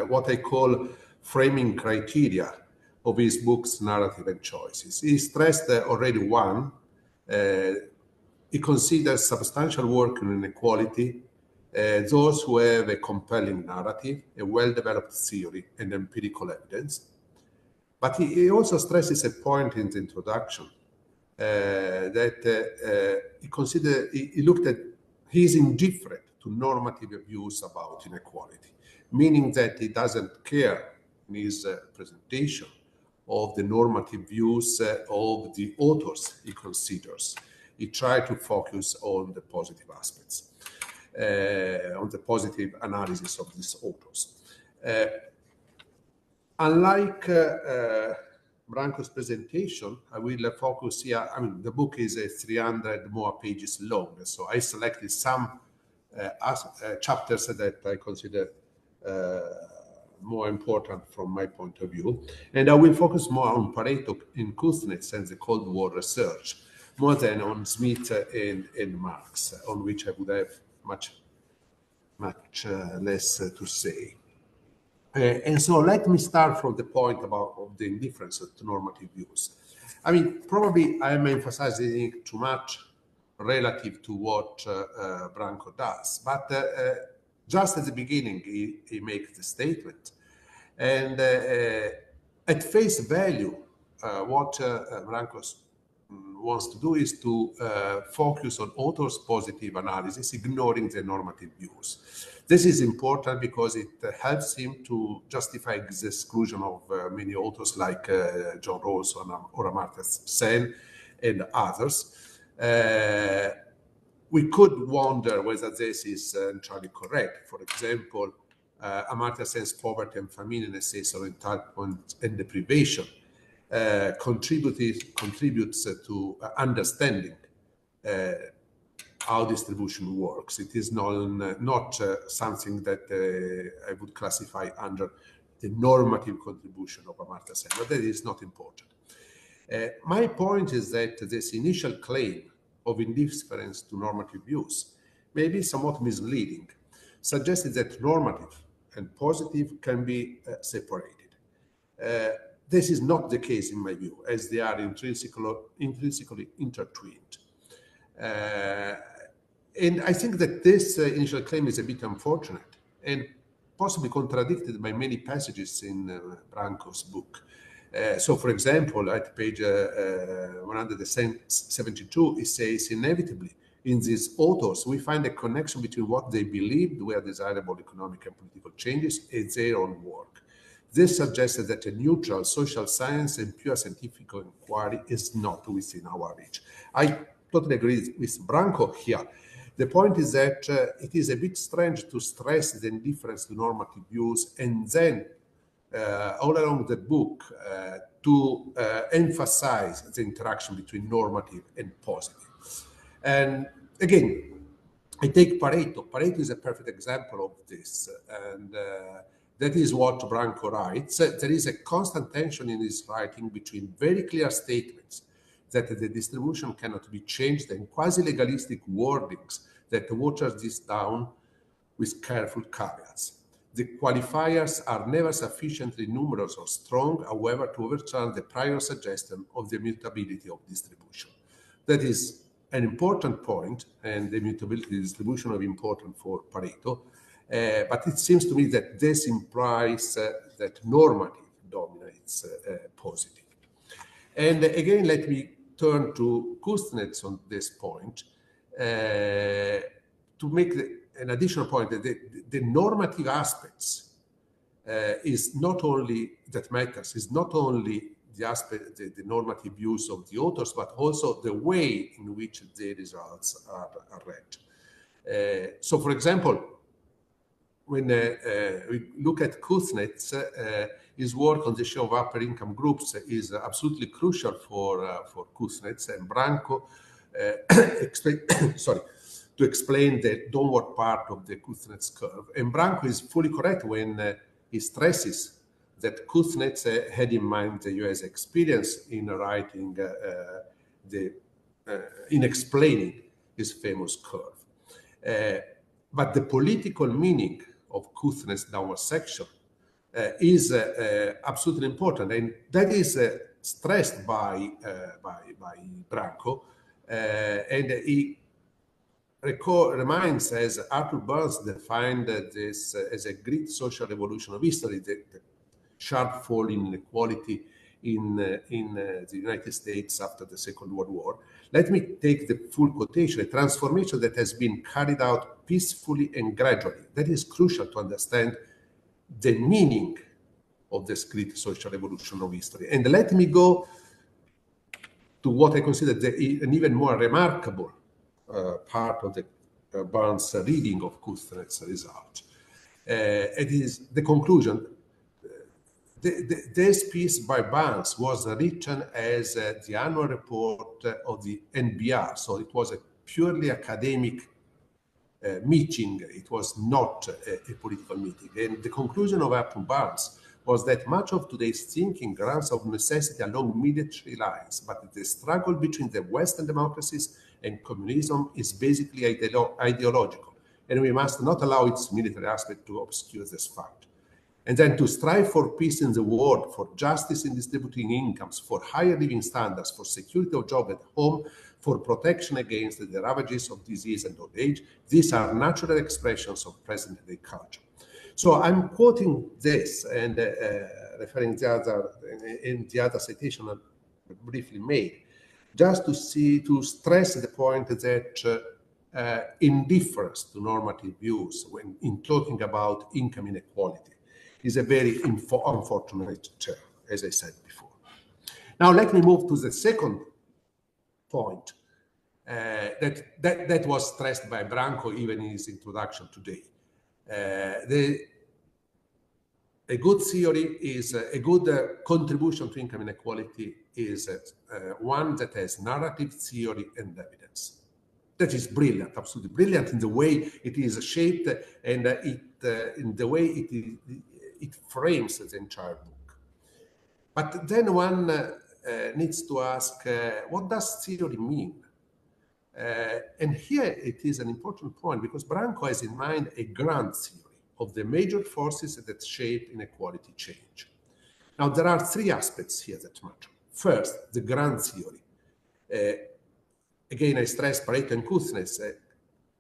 what I call framing criteria of his books, Narrative and Choices. He stressed already one. He considers substantial work in inequality those who have a compelling narrative, a well-developed theory, and empirical evidence. But he also stresses a point in the introduction that he looked at, he is indifferent to normative views about inequality, meaning that he doesn't care in his presentation of the normative views of the authors he considers. He tried to focus on the positive aspects, on the positive analysis of these authors. Unlike Branko's presentation, I will focus here. I mean, the book is 300 more pages long, so I selected some chapters that I consider more important from my point of view. And I will focus more on Pareto in Kuznets and the Cold War research, more than on Smith and Marx, on which I would have much less to say. And so let me start from the point of the indifference to normative views. I mean, probably I am emphasizing too much relative to what Branko does, but just at the beginning, he makes the statement. And at face value, what Branko wants to do is to focus on authors' positive analysis, ignoring the normative views. This is important because it helps him to justify the exclusion of many authors like John Rawls or Amartya Sen and others. We could wonder whether this is entirely correct. For example, Amartya Sen's Poverty and Famine essays on entitlement and deprivation contributes to understanding how distribution works. It is not something that I would classify under the normative contribution of Amartya Sen, but that is not important. My point is that this initial claim of indifference to normative views may be somewhat misleading, suggesting that normative and positive can be separated. This is not the case in my view, as they are intrinsically intertwined. And I think that this initial claim is a bit unfortunate and possibly contradicted by many passages in Branko's book. So, for example, at page 172, it says, inevitably, in these authors, we find a connection between what they believed were desirable economic and political changes and their own work. This suggests that a neutral social science and pure scientific inquiry is not within our reach. I totally agree with Branko here. The point is that it is a bit strange to stress the indifference to normative views and then all along the book to emphasize the interaction between normative and positive. And again, I take Pareto. Pareto is a perfect example of this. And that is what Branko writes. There is a constant tension in his writing between very clear statements that the distribution cannot be changed and quasi-legalistic wordings that water this down with careful caveats. The qualifiers are never sufficiently numerous or strong, however, to overturn the prior suggestion of the immutability of distribution. That is an important point, and the immutability of distribution is important for Pareto, but it seems to me that this implies that normative dominates positive. And again, let me turn to Kuznets on this point to make an additional point that the normative aspects is not only that matters, is not only the aspect, the normative views of the authors, but also the way in which the results are read. So, for example, when we look at Kuznets, his work on the share of upper income groups is absolutely crucial for Kuznets, and Branko to explain the downward part of the Kuznets curve. And Branko is fully correct when he stresses that Kuznets had in mind the US experience in writing in explaining his famous curve. But the political meaning of Kuznets' downward section is absolutely important, and that is stressed by Branko, and he reminds, as Arthur Burns defined this as a great social revolution of history, the sharp fall in inequality in the United States after the Second World War. Let me take the full quotation: a transformation that has been carried out peacefully and gradually. That is crucial to understand the meaning of this great social revolution of history. And let me go to what I consider an even more remarkable part of the Burns reading of Kuznets' result. It is the conclusion. this piece by Barnes was written as the annual report of the NBR, so it was a purely academic meeting. It was not a political meeting. And the conclusion of Arthur Barnes was that much of today's thinking runs of necessity along military lines, but the struggle between the Western democracies and communism is basically ideological, and we must not allow its military aspect to obscure this fact. And then to strive for peace in the world, for justice in distributing incomes, for higher living standards, for security of job at home, for protection against the ravages of disease and old age, these are natural expressions of present-day culture. So I'm quoting this and referring the other citation I briefly made, just to stress the point that indifference to normative views when in talking about income inequality is a very unfortunate term, as I said before. Now let me move to the second point that was stressed by Branko even in his introduction today. A good theory is a good contribution to income inequality is one that has narrative theory and evidence. That is brilliant, absolutely brilliant in the way it is shaped and in the way it frames the entire book. But then one needs to ask, what does theory mean? And here it is an important point because Branko has in mind a grand theory of the major forces that shape inequality change. Now, there are three aspects here that matter. First, the grand theory. Again, I stress Pareto and Kuznets.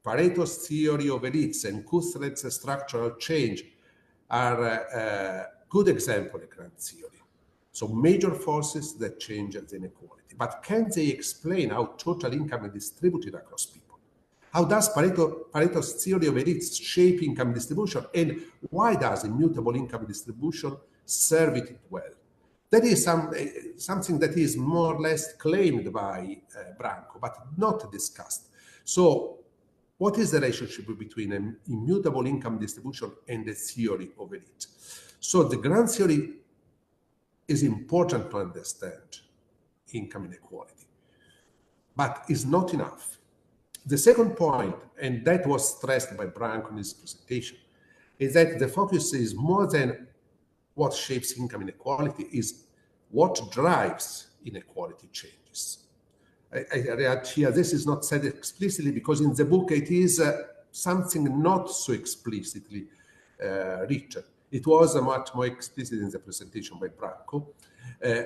Pareto's theory of elites and Kuznets' structural change are a good example of grand theory. So major forces that change the inequality. But can they explain how total income is distributed across people? How does Pareto's theory of elites shape income distribution, and why does immutable income distribution serve it well? That is something that is more or less claimed by Branko, but not discussed. So what is the relationship between an immutable income distribution and the theory of elite? So the grand theory is important to understand income inequality, but is not enough. The second point, and that was stressed by Branko in his presentation, is that the focus is more than what shapes income inequality, is what drives inequality changes. I read here, this is not said explicitly because in the book it is something not so explicitly written. It was much more explicit in the presentation by Branko.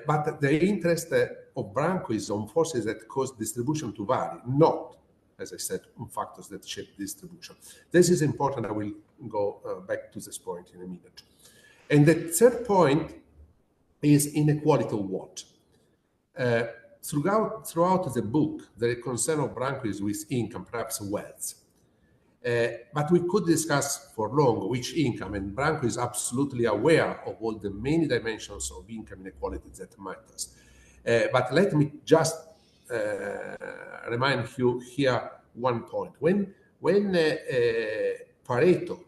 But the interest of Branko is on forces that cause distribution to vary, not, as I said, on factors that shape distribution. This is important. I will go back to this point in a minute. And the third point is inequality of what? Throughout the book, the concern of Branko is with income, perhaps wealth. But we could discuss for long which income, and Branko is absolutely aware of all the many dimensions of income inequality that matters. But let me just remind you here one point. When Pareto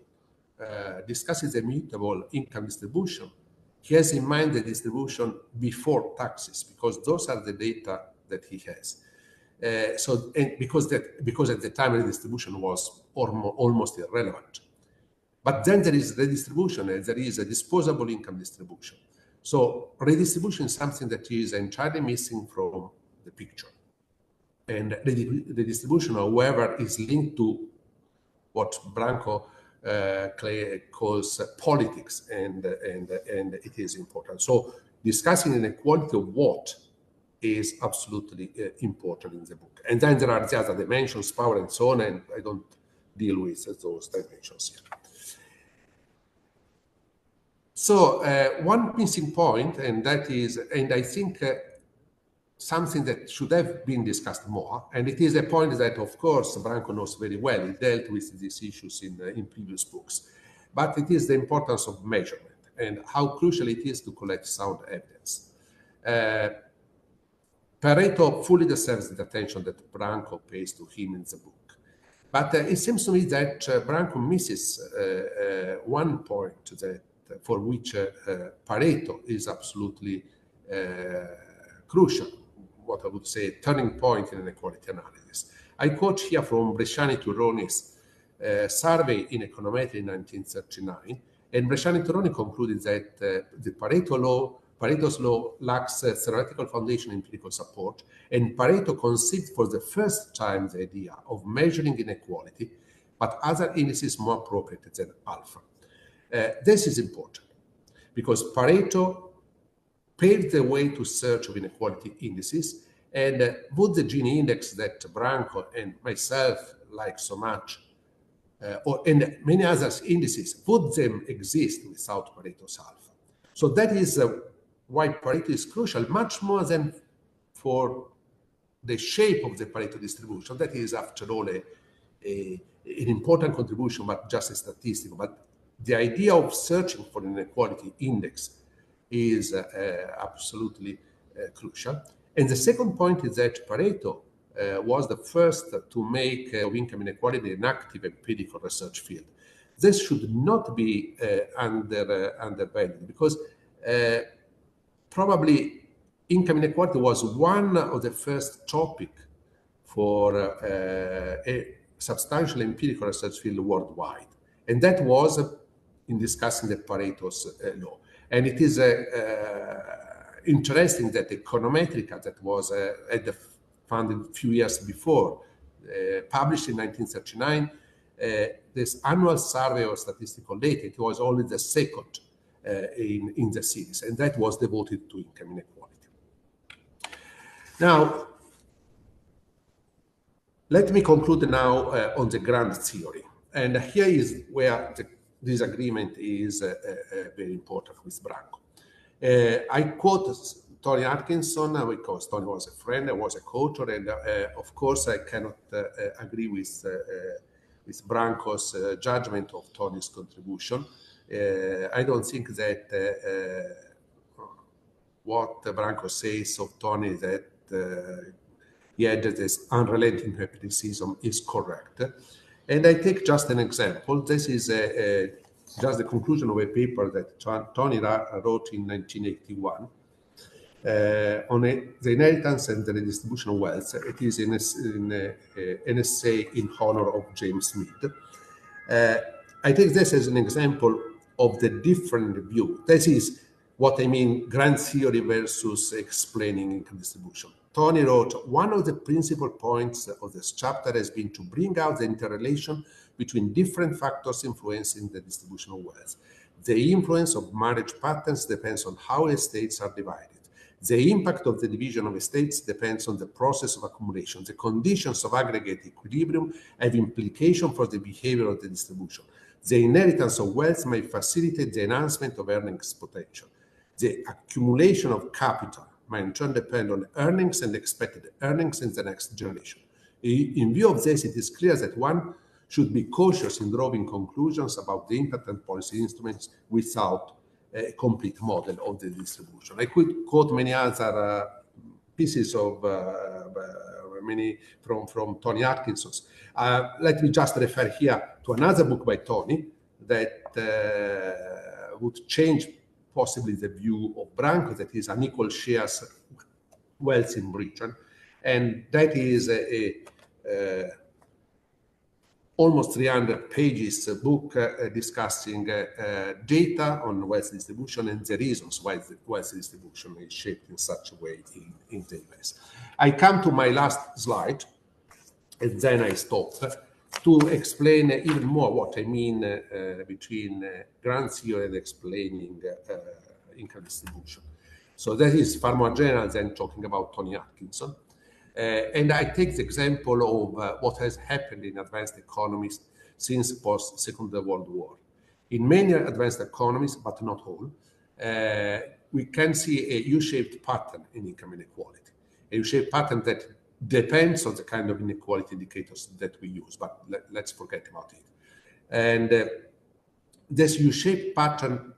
discusses immutable income distribution, he has in mind the distribution before taxes, because those are the data that he has. Because at the time redistribution was almost irrelevant. But then there is redistribution and there is a disposable income distribution. So redistribution is something that is entirely missing from the picture. And redistribution, however, is linked to what Branko calls politics, and it is important. So discussing inequality of what is absolutely important in the book. And then there are the other dimensions, power and so on, and I don't deal with those dimensions here. So one missing point, and that is, and I think something that should have been discussed more, and it is a point that, of course, Branko knows very well. He dealt with these issues in previous books. But it is the importance of measurement and how crucial it is to collect sound evidence. Pareto fully deserves the attention that Branko pays to him in the book. But it seems to me that Branko misses one point that for which Pareto is absolutely crucial, what I would say, a turning point in inequality analysis. I quote here from Bresciani-Turroni's survey in Econometry in 1939, and Bresciani-Turroni concluded that the Pareto's law lacks a theoretical foundation in empirical support, and Pareto conceived for the first time the idea of measuring inequality, but other indices more appropriate than alpha. This is important because Pareto paved the way to search of inequality indices and put the Gini index that Branko and myself like so much, and many other indices, would them exist without Pareto's alpha. So that is why Pareto is crucial, much more than for the shape of the Pareto distribution. That is, after all, an important contribution, but just a statistical. But the idea of searching for an inequality index is absolutely crucial. And the second point is that Pareto was the first to make income inequality an active empirical research field. This should not be undervalued because probably income inequality was one of the first topic for a substantial empirical research field worldwide. And that was in discussing the Pareto's law. And it is interesting that Econometrica, that was founded a few years before, published in 1939, this annual survey of statistical data. It was only the second in the series, and that was devoted to income inequality. Now, let me conclude now on the grand theory. And here is where the disagreement is very important with Branko. I quote Tony Atkinson because Tony was a friend, I was a co-author, and of course I cannot agree with Branko's judgment of Tony's contribution. I don't think that what Branko says of Tony, that he had this unrelenting criticism, is correct. And I take just an example. This is just the conclusion of a paper that Tony wrote in 1981 on the inheritance and the redistribution of wealth. It is an essay in honor of James Mead. I take this as an example of the different view. This is what I mean, grand theory versus explaining income distribution. Tony wrote, one of the principal points of this chapter has been to bring out the interrelation between different factors influencing the distribution of wealth. The influence of marriage patterns depends on how estates are divided. The impact of the division of estates depends on the process of accumulation. The conditions of aggregate equilibrium have implication for the behavior of the distribution. The inheritance of wealth may facilitate the enhancement of earnings potential. The accumulation of capital may in turn depend on earnings and expected earnings in the next generation. In view of this, it is clear that one should be cautious in drawing conclusions about the impact and policy instruments without a complete model of the distribution. I could quote many other pieces of from Tony Atkinson's. Let me just refer here to another book by Tony that would change possibly the view of Branko, that is Unequal Shares Wealth in Britain. And that is a almost 300 pages book discussing data on wealth distribution and the reasons why the wealth distribution is shaped in such a way in the US. I come to my last slide, and then I stop to explain even more what I mean between grand theory and explaining income distribution. So that is far more general than talking about Tony Atkinson. And I take the example of what has happened in advanced economies since post-Second World War. In many advanced economies, but not all, we can see a U-shaped pattern in income inequality, a U-shaped pattern that depends on the kind of inequality indicators that we use, but let's forget about it. And this U-shaped pattern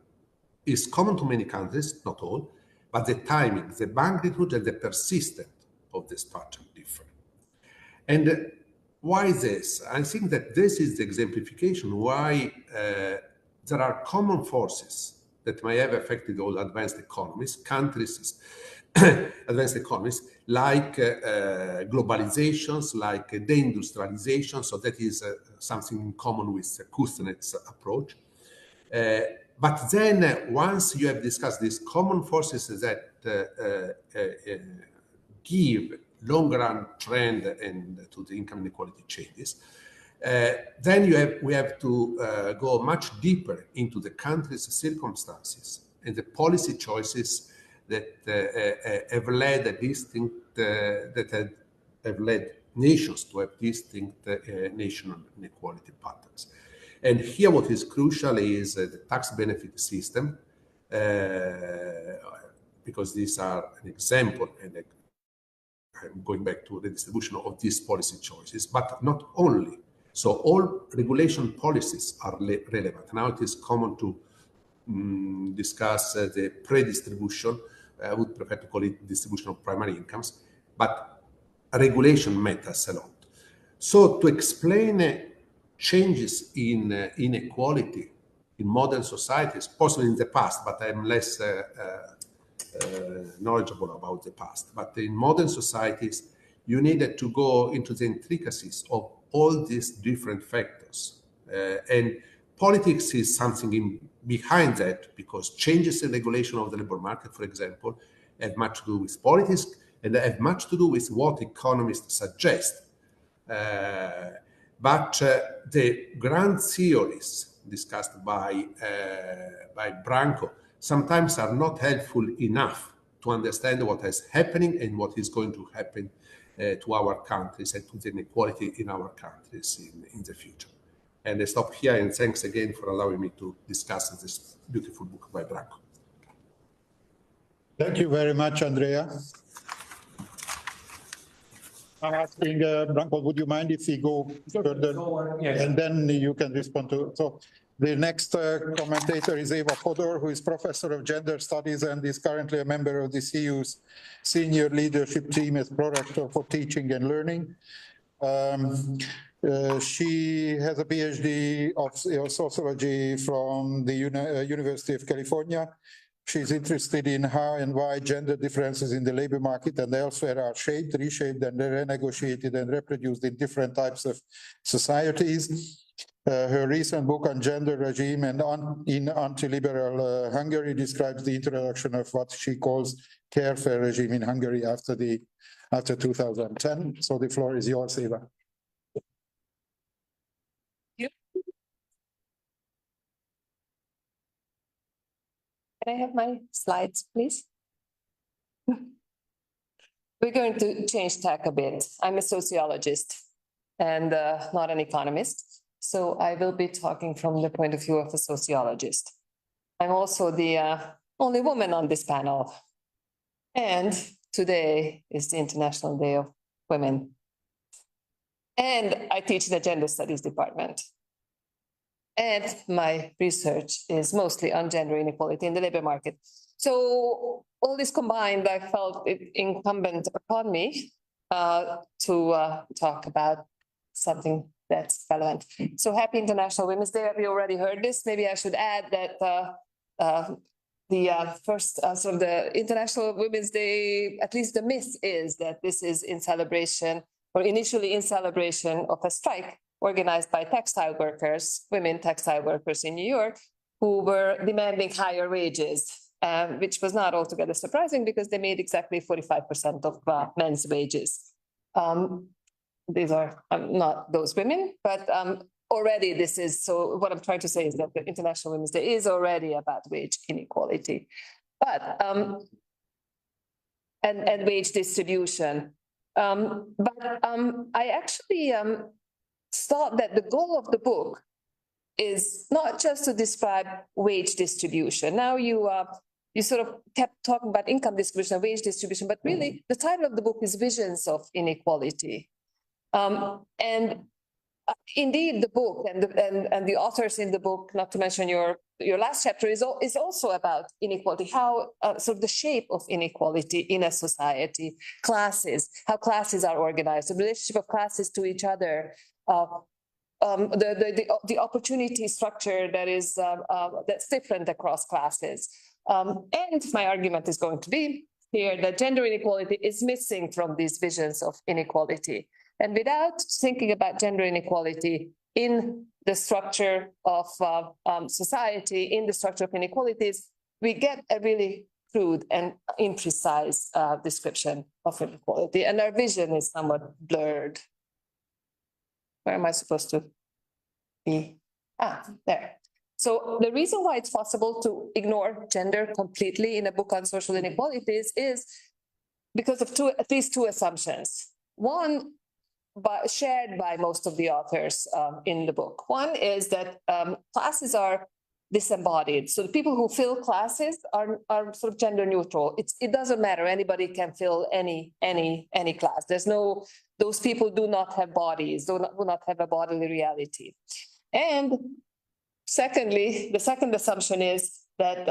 is common to many countries, not all, but the timing, the magnitude, and the persistence of this pattern differ. And why this? I think that this is the exemplification why there are common forces that may have affected all advanced economies, countries, advanced economies, like globalizations, like deindustrialization. So that is something in common with Kuznets' approach. But then once you have discussed these common forces that give long-run trend and to the income inequality changes, then we have to go much deeper into the country's circumstances and the policy choices that have led have led nations to have distinct national inequality patterns. And here, what is crucial is the tax benefit system, because these are an example, and I'm going back to the distribution of these policy choices, but not only. So all regulation policies are relevant. Now it is common to discuss the pre-distribution. I would prefer to call it distribution of primary incomes, but regulation matters a lot. So to explain changes in inequality in modern societies, possibly in the past, but I'm less knowledgeable about the past. But in modern societies, you needed to go into the intricacies of all these different factors. And politics is something behind that, because changes in regulation of the labor market, for example, have much to do with politics and have much to do with what economists suggest. But the grand theories discussed by Branko sometimes are not helpful enough to understand what is happening and what is going to happen to our countries and to the inequality in our countries in the future. And I stop here, and thanks again for allowing me to discuss this beautiful book by Branko. Thank you very much, Andrea. I'm asking, Branko, would you mind if we go further? Yes. And then you can respond to. So the next commentator is Éva Fodor, who is professor of gender studies and is currently a member of the CU's senior leadership team as prorector for teaching and learning. She has a PhD of sociology from the University of California. She's interested in how and why gender differences in the labor market and elsewhere are shaped, reshaped, and renegotiated and reproduced in different types of societies. Her recent book on gender regime and in anti-liberal Hungary describes the introduction of what she calls care-fair regime in Hungary after 2010. So the floor is yours, Éva. Can I have my slides, please? We're going to change tack a bit. I'm a sociologist and not an economist, so I will be talking from the point of view of a sociologist. I'm also the only woman on this panel, and today is the International Day of Women. And I teach in the Gender Studies department. And my research is mostly on gender inequality in the labor market. So all this combined, I felt it incumbent upon me to talk about something that's relevant. So happy International Women's Day. We already heard this. Maybe I should add that the International Women's Day, at least the myth is that this is in celebration, or initially in celebration of a strike organized by textile workers, women textile workers in New York, who were demanding higher wages, which was not altogether surprising because they made exactly 45% of men's wages. These are not those women, but already this is, so what I'm trying to say is that the International Women's Day is already about wage inequality, but, and wage distribution. I actually thought that the goal of the book is not just to describe wage distribution. Now you sort of kept talking about income distribution and wage distribution, but really the title of the book is Visions of Inequality. And indeed, the book and the authors in the book, not to mention your last chapter, is also about inequality, how sort of the shape of inequality in a society, classes, how classes are organized, the relationship of classes to each other, the opportunity structure that is that's different across classes. And my argument is going to be here that gender inequality is missing from these visions of inequality. And without thinking about gender inequality in the structure of society, in the structure of inequalities, we get a really crude and imprecise description of inequality, and our vision is somewhat blurred. Where am I supposed to be? There. So the reason why it's possible to ignore gender completely in a book on social inequalities is because of at least two assumptions. One, shared by most of the authors in the book. One is that classes are disembodied. So the people who fill classes are sort of gender neutral. It doesn't matter. Anybody can fill any class. There's no, those people do not have bodies, do not have a bodily reality. And secondly, the second assumption is that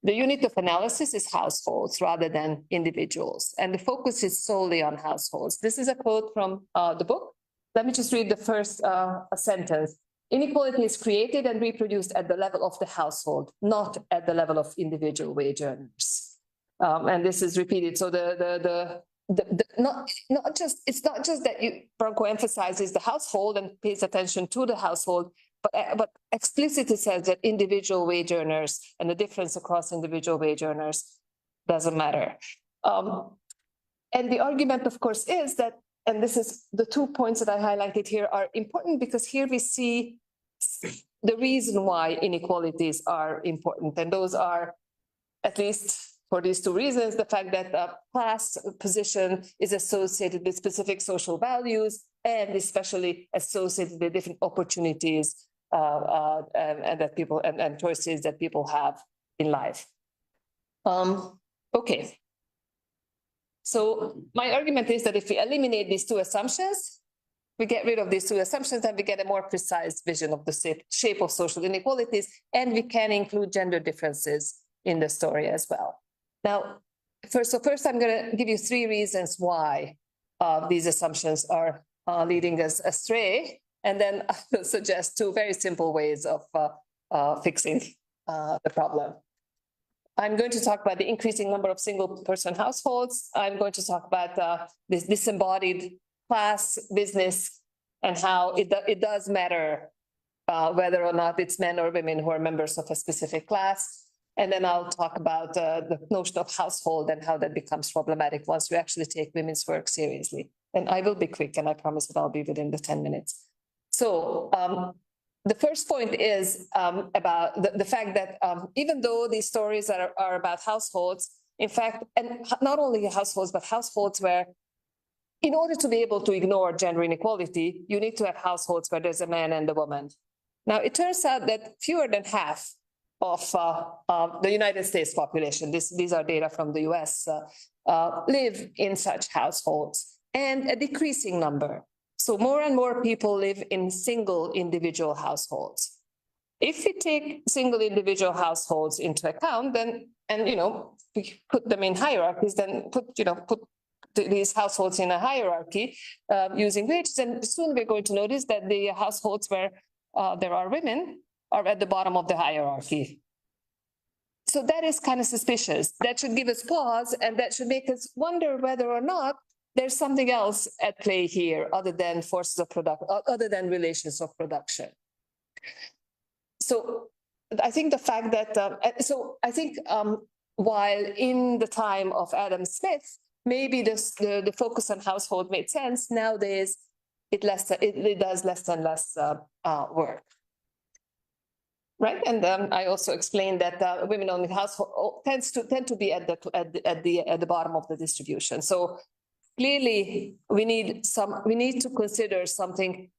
the unit of analysis is households rather than individuals, and the focus is solely on households. This is a quote from the book. Let me just read the first sentence. Inequality is created and reproduced at the level of the household, not at the level of individual wage earners. And this is repeated. So it's not just that Branko emphasizes the household and pays attention to the household, but explicitly says that individual wage earners and the difference across individual wage earners doesn't matter. And the argument, of course, is that, and this is the 2 points that I highlighted here are important because here we see the reason why inequalities are important. And those are, at least for these two reasons, the fact that class position is associated with specific social values and especially associated with different opportunities and that people and choices that people have in life. Okay. So my argument is that if we eliminate these two assumptions, we get rid of these two assumptions and we get a more precise vision of the shape of social inequalities, and we can include gender differences in the story as well. Now, first I'm going to give you 3 reasons why these assumptions are leading us astray, and then I will suggest 2 very simple ways of fixing the problem. I'm going to talk about the increasing number of single-person households. I'm going to talk about this disembodied class business and how it does matter whether or not it's men or women who are members of a specific class. And then I'll talk about the notion of household and how that becomes problematic once we actually take women's work seriously. And I will be quick, and I promise that I'll be within the 10 minutes. So the first point is about the fact that even though these stories are about households, in fact, and not only households, but households where, in order to be able to ignore gender inequality, you need to have households where there's a man and a woman. Now, it turns out that fewer than half of the United States population, these are data from the US, live in such households, and a decreasing number. So more and more people live in single individual households. If we take single individual households into account, then, and we put them in hierarchies, then put these households in a hierarchy using wages, and soon we're going to notice that the households where there are women are at the bottom of the hierarchy. So that is kind of suspicious. That should give us pause, and that should make us wonder whether or not there's something else at play here other than forces of production, other than relations of production. So I think the fact that, while in the time of Adam Smith, maybe the focus on household made sense, nowadays it does less and less work. Right, and I also explained that women-only household tend to be at the bottom of the distribution. So clearly, we need to consider something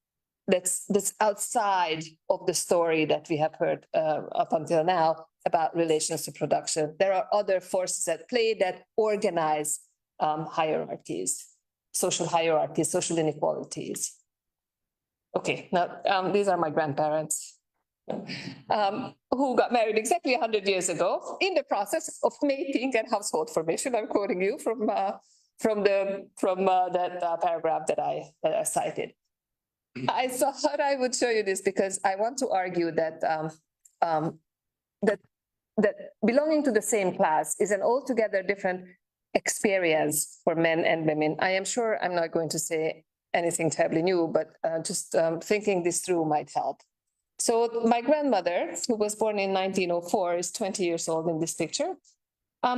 that's outside of the story that we have heard up until now about relations to production. There are other forces at play that organize hierarchies, social inequalities. Okay, now these are my grandparents. Who got married exactly 100 years ago in the process of mating and household formation. I'm quoting you from that paragraph that I cited. I thought I would show you this because I want to argue that that belonging to the same class is an altogether different experience for men and women. I am sure I'm not going to say anything terribly new, but just thinking this through might help. So my grandmother, who was born in 1904, is 20 years old in this picture.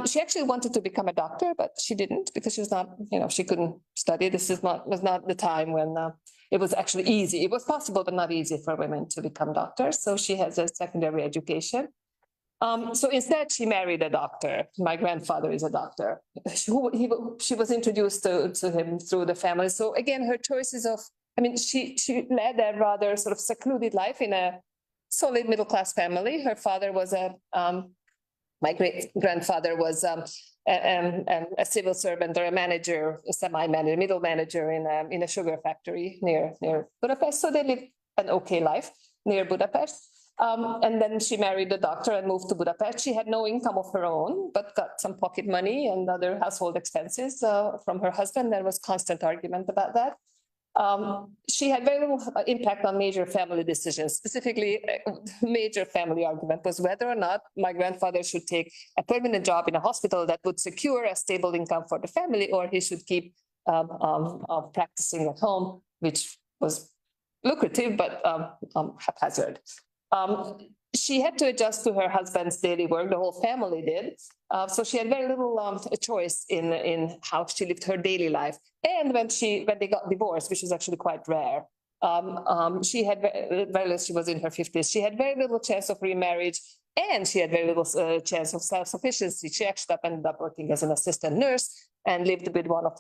She actually wanted to become a doctor, but she didn't because she was not, she couldn't study. This was not the time when it was actually easy. It was possible, but not easy for women to become doctors. So she has a secondary education. So instead, she married a doctor. My grandfather is a doctor. She was introduced to him through the family. So again, her choices of, she led a rather sort of secluded life in a solid middle-class family. Her father was my great-grandfather was a civil servant or a manager, a semi-manager, middle manager in a sugar factory near Budapest. So they lived an okay life near Budapest. And then she married a doctor and moved to Budapest. She had no income of her own, but got some pocket money and other household expenses from her husband. There was constant argument about that. She had very little impact on major family decisions. Specifically, major family argument was whether or not my grandfather should take a permanent job in a hospital that would secure a stable income for the family, or he should keep practicing at home, which was lucrative, but haphazard. She had to adjust to her husband's daily work. The whole family did. So she had very little choice in how she lived her daily life. And when they got divorced, which was actually quite rare, she had she was in her 50s. She had very little chance of remarriage, and she had very little chance of self-sufficiency. She actually ended up working as an assistant nurse and lived with one of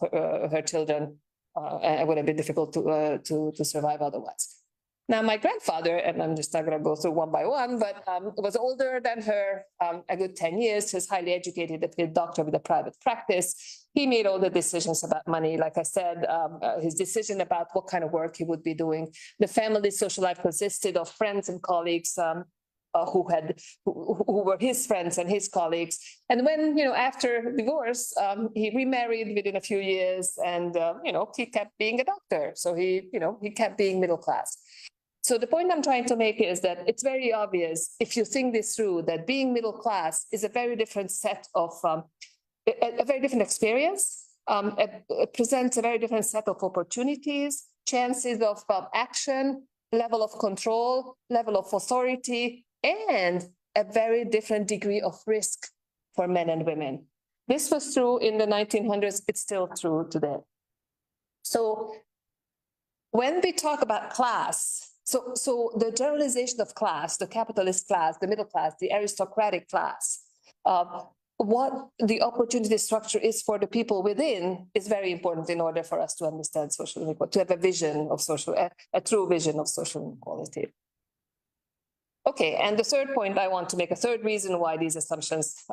her children. It would have been difficult to survive otherwise. Now, my grandfather, and I'm just not going to go through one by one, but was older than her a good 10 years. He was highly educated, a doctor with a private practice. He made all the decisions about money. Like I said, his decision about what kind of work he would be doing. The family's social life consisted of friends and colleagues who were his friends and his colleagues. And when, after divorce, he remarried within a few years, and, he kept being a doctor. So he kept being middle class. So the point I'm trying to make is that it's very obvious, if you think this through, that being middle class is a very different set of, a very different experience. It presents a very different set of opportunities, chances of action, level of control, level of authority, and a very different degree of risk for men and women. This was true in the 1900s. It's still true today. So when we talk about class, so the generalization of class, the capitalist class, the middle class, the aristocratic class, what the opportunity structure is for the people within is very important in order for us to understand social inequality, to have a vision of a true vision of social inequality. Okay, and the third point I want to make, a third reason why these assumptions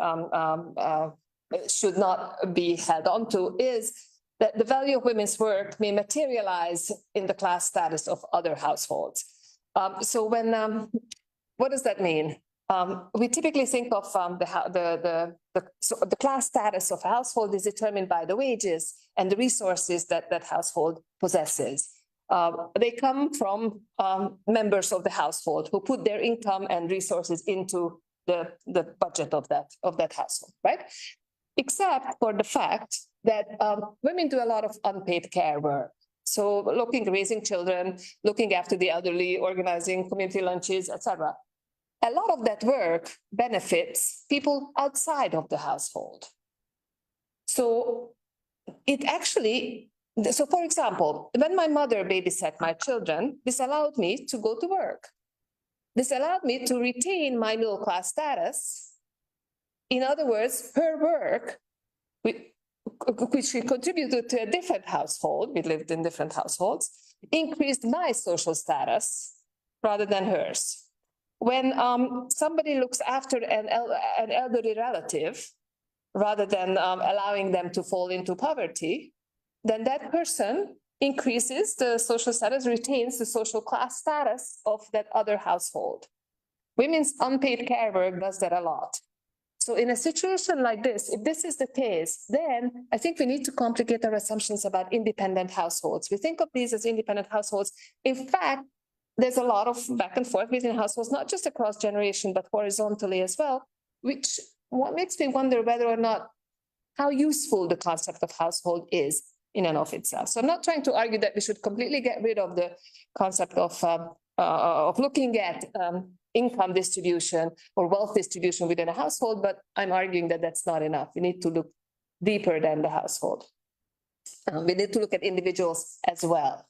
should not be held onto, is that the value of women's work may materialize in the class status of other households. So what does that mean? We typically think of the class status of a household is determined by the wages and the resources that that household possesses. They come from members of the household who put their income and resources into the budget of that household, right? Except for the fact that women do a lot of unpaid care work. So raising children, looking after the elderly, organizing community lunches, etc. A lot of that work benefits people outside of the household. So for example, when my mother babysat my children, this allowed me to go to work. This allowed me to retain my middle class status. In other words, her work, which she contributed to a different household, we lived in different households, increased my social status rather than hers. When somebody looks after an elderly relative, rather than allowing them to fall into poverty, then that person increases the social status, retains the social class status of that other household. Women's unpaid care work does that a lot. So in a situation like this, if this is the case, then I think we need to complicate our assumptions about independent households. We think of these as independent households. In fact, there's a lot of back and forth within households, not just across generation, but horizontally as well, which what makes me wonder whether or not how useful the concept of household is in and of itself. So I'm not trying to argue that we should completely get rid of the concept of looking at income distribution or wealth distribution within a household, but I'm arguing that that's not enough. We need to look deeper than the household. We need to look at individuals as well.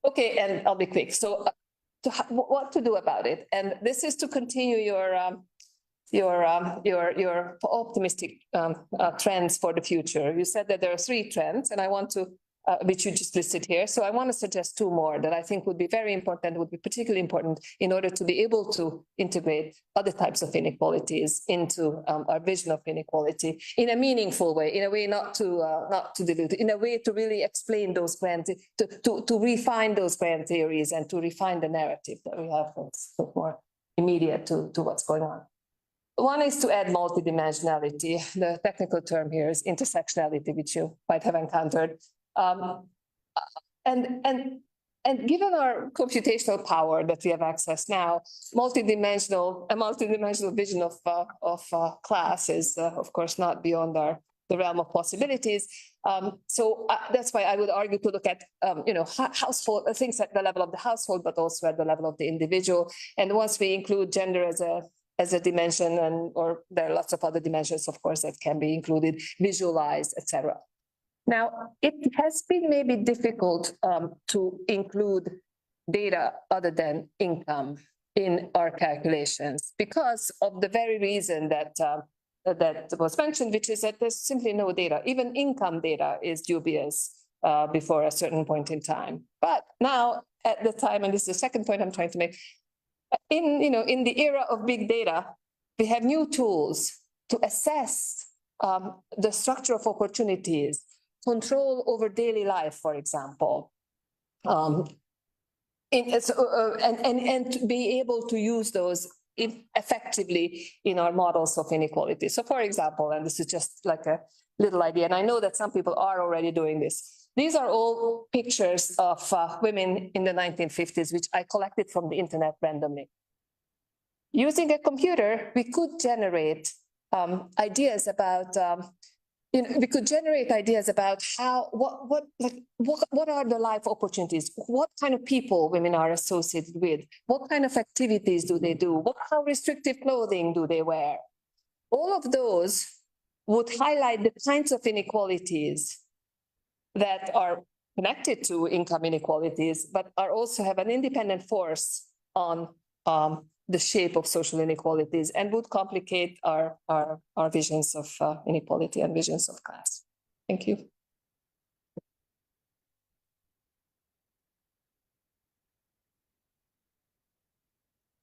Okay, and I'll be quick. So what to do about it? And this is to continue your optimistic trends for the future. You said that there are 3 trends, and I want to, which you just listed here. So I want to suggest 2 more that I think would be very important, would be particularly important in order to be able to integrate other types of inequalities into our vision of inequality in a meaningful way, in a way not to dilute, in a way to really explain those grand, to refine those grand theories and to refine the narrative that we have that's more immediate to what's going on. One is to add multidimensionality. The technical term here is intersectionality, which you might have encountered. And given our computational power that we have access now, a multidimensional vision of class is, of course, not beyond the realm of possibilities. So that's why I would argue to look at, household things at the level of the household, but also at the level of the individual. And once we include gender as a dimension, or there are lots of other dimensions, of course, that can be included, visualized, etc. Now, it has been maybe difficult to include data other than income in our calculations because of the very reason that was mentioned, which is that there's simply no data. Even income data is dubious before a certain point in time. But now, at the time, and this is the second point I'm trying to make, in the era of big data, we have new tools to assess the structure of opportunities, control over daily life, for example, and to be able to use those effectively in our models of inequality. So, for example, and this is just like a little idea, and I know that some people are already doing this. These are all pictures of women in the 1950s, which I collected from the internet randomly. Using a computer, we could generate ideas about what are the life opportunities, what kind of people women are associated with, what kind of activities do they do, how restrictive clothing do they wear. All of those would highlight the kinds of inequalities that are connected to income inequalities, but also have an independent force on the shape of social inequalities and would complicate our visions of inequality and visions of class. Thank you.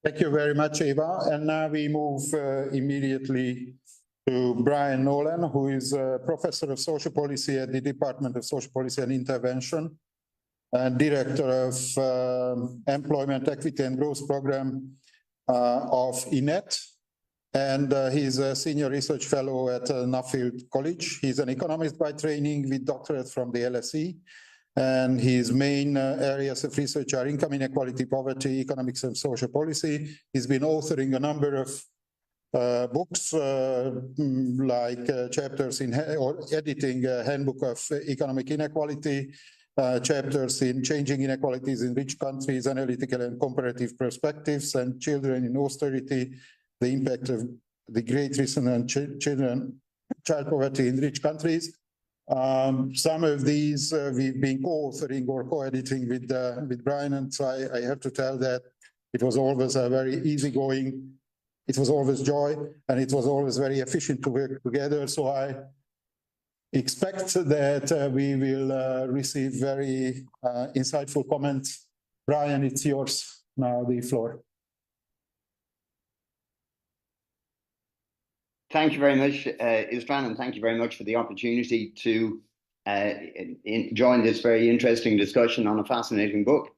Thank you very much, Éva. And now we move immediately to Brian Nolan, who is a professor of social policy at the Department of Social Policy and Intervention and director of Employment Equity and Growth Program of INET. And he's a senior research fellow at Nuffield College. He's an economist by training with doctorate from the LSE. And his main areas of research are income inequality, poverty, economics and social policy. He's been authoring a number of books like chapters in, or editing a handbook of economic inequality, chapters in changing inequalities in rich countries, analytical and comparative perspectives, and children in austerity, the impact of the Great Recession on child poverty in rich countries. Some of these we've been co-authoring or co-editing with Brian, and so I have to tell that it was always a very easygoing, it was always joy, and it was always very efficient to work together. So I expect that we will receive very insightful comments. Brian, it's yours now, the floor. Thank you very much, István, and thank you very much for the opportunity to join this very interesting discussion on a fascinating book.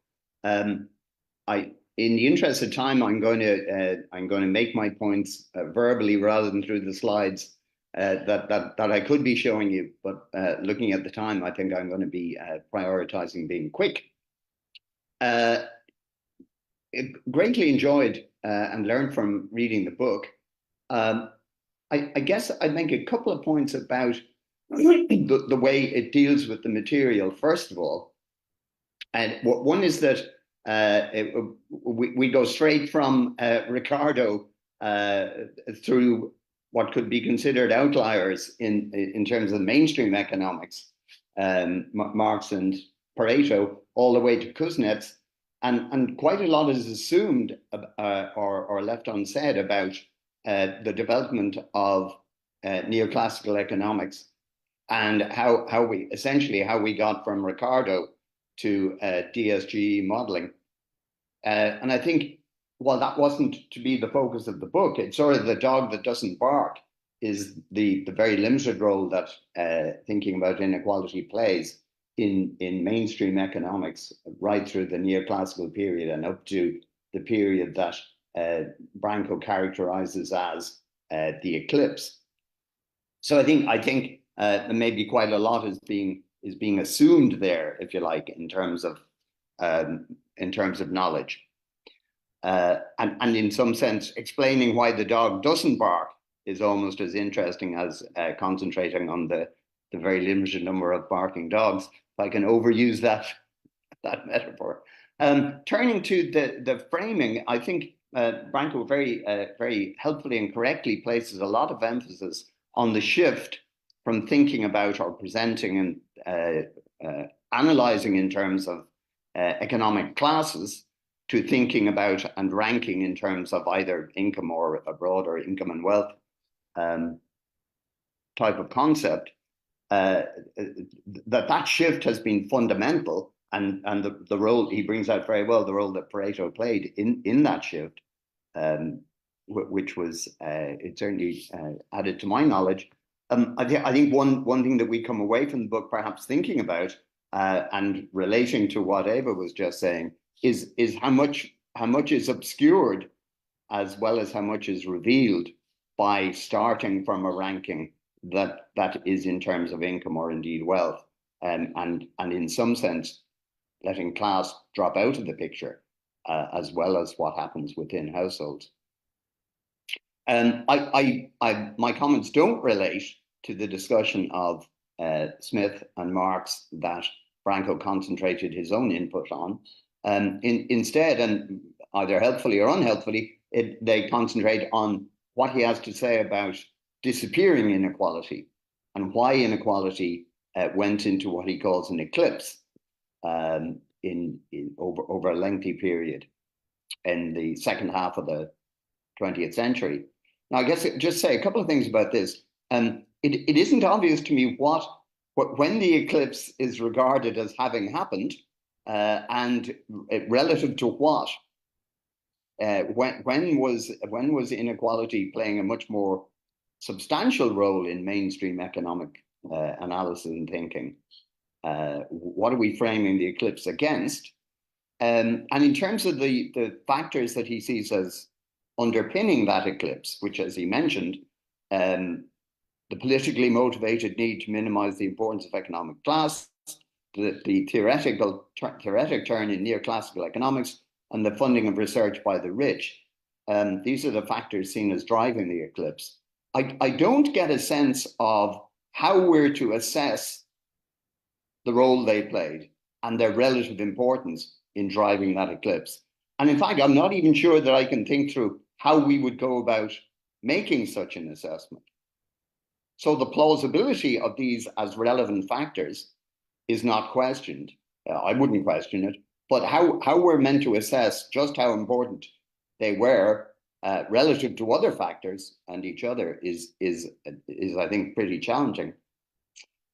I in the interest of time, I'm going to make my points verbally rather than through the slides that I could be showing you. But looking at the time, I think I'm going to be prioritizing being quick. Greatly enjoyed and learned from reading the book. I guess I'd make a couple of points about the way it deals with the material, first of all. And one is that we go straight from Ricardo through what could be considered outliers in terms of mainstream economics, Marx and Pareto, all the way to Kuznets. And quite a lot is assumed or left unsaid about the development of neoclassical economics and how we got from Ricardo to DSG modeling. And I think while that wasn't to be the focus of the book, it's sort of the dog that doesn't bark is the very limited role that thinking about inequality plays in mainstream economics right through the neoclassical period and up to the period that Branko characterizes as the eclipse. So I think there may be quite a lot is being assumed there, if you like, in terms of knowledge, and in some sense, explaining why the dog doesn't bark is almost as interesting as concentrating on the very limited number of barking dogs, if I can overuse that metaphor. Turning to the framing, I think Branko very helpfully and correctly places a lot of emphasis on the shift from thinking about or presenting and analyzing in terms of economic classes to thinking about and ranking in terms of either income or a broader income and wealth type of concept. That shift has been fundamental, and the role he brings out very well, the role that Pareto played in that shift, which was it certainly added to my knowledge. I think one thing that we come away from the book perhaps thinking about and relating to what Éva was just saying is how much is obscured as well as how much is revealed by starting from a ranking that is in terms of income or indeed wealth, and in some sense letting class drop out of the picture as well as what happens within households. And my comments don't relate to the discussion of Smith and Marx that Branko concentrated his own input on. Instead, and either helpfully or unhelpfully, they concentrate on what he has to say about disappearing inequality and why inequality went into what he calls an eclipse over a lengthy period in the second half of the 20th century. Now, I guess just say a couple of things about this. It isn't obvious to me when the eclipse is regarded as having happened and relative to what. When was inequality playing a much more substantial role in mainstream economic analysis and thinking? What are we framing the eclipse against? And in terms of the factors that he sees as underpinning that eclipse, which, as he mentioned, the politically motivated need to minimize the importance of economic class, the theoretic turn in neoclassical economics, and the funding of research by the rich. These are the factors seen as driving the eclipse. I don't get a sense of how we're to assess the role they played and their relative importance in driving that eclipse. And in fact, I'm not even sure that I can think through how we would go about making such an assessment. So the plausibility of these as relevant factors is not questioned. I wouldn't question it, but how we're meant to assess just how important they were relative to other factors and each other is I think pretty challenging.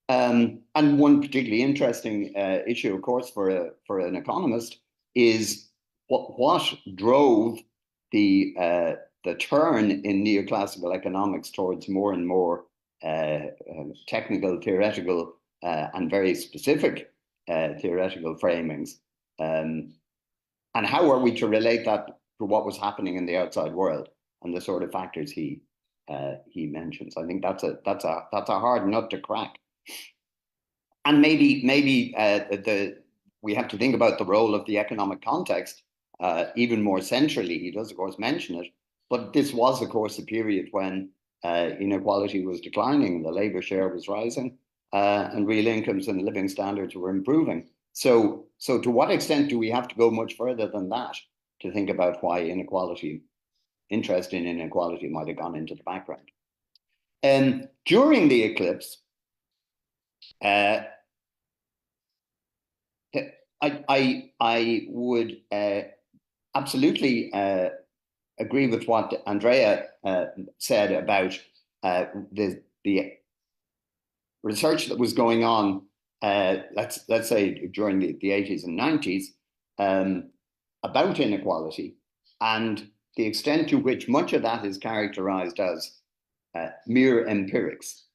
And one particularly interesting issue, of course, for an economist is what drove the turn in neoclassical economics towards more and more technical, theoretical, and very specific theoretical framings. And how are we to relate that to what was happening in the outside world and the sort of factors he mentions? I think that's a hard nut to crack. And maybe we have to think about the role of the economic context even more centrally. He does, of course, mention it, but this was, of course, a period when inequality was declining, the labour share was rising, and real incomes and living standards were improving. So to what extent do we have to go much further than that to think about why interest in inequality might have gone into the background? During the eclipse, I would absolutely agree with what Andrea said about the research that was going on, let's say during the 80s and 90s, about inequality, and the extent to which much of that is characterized as mere empirics.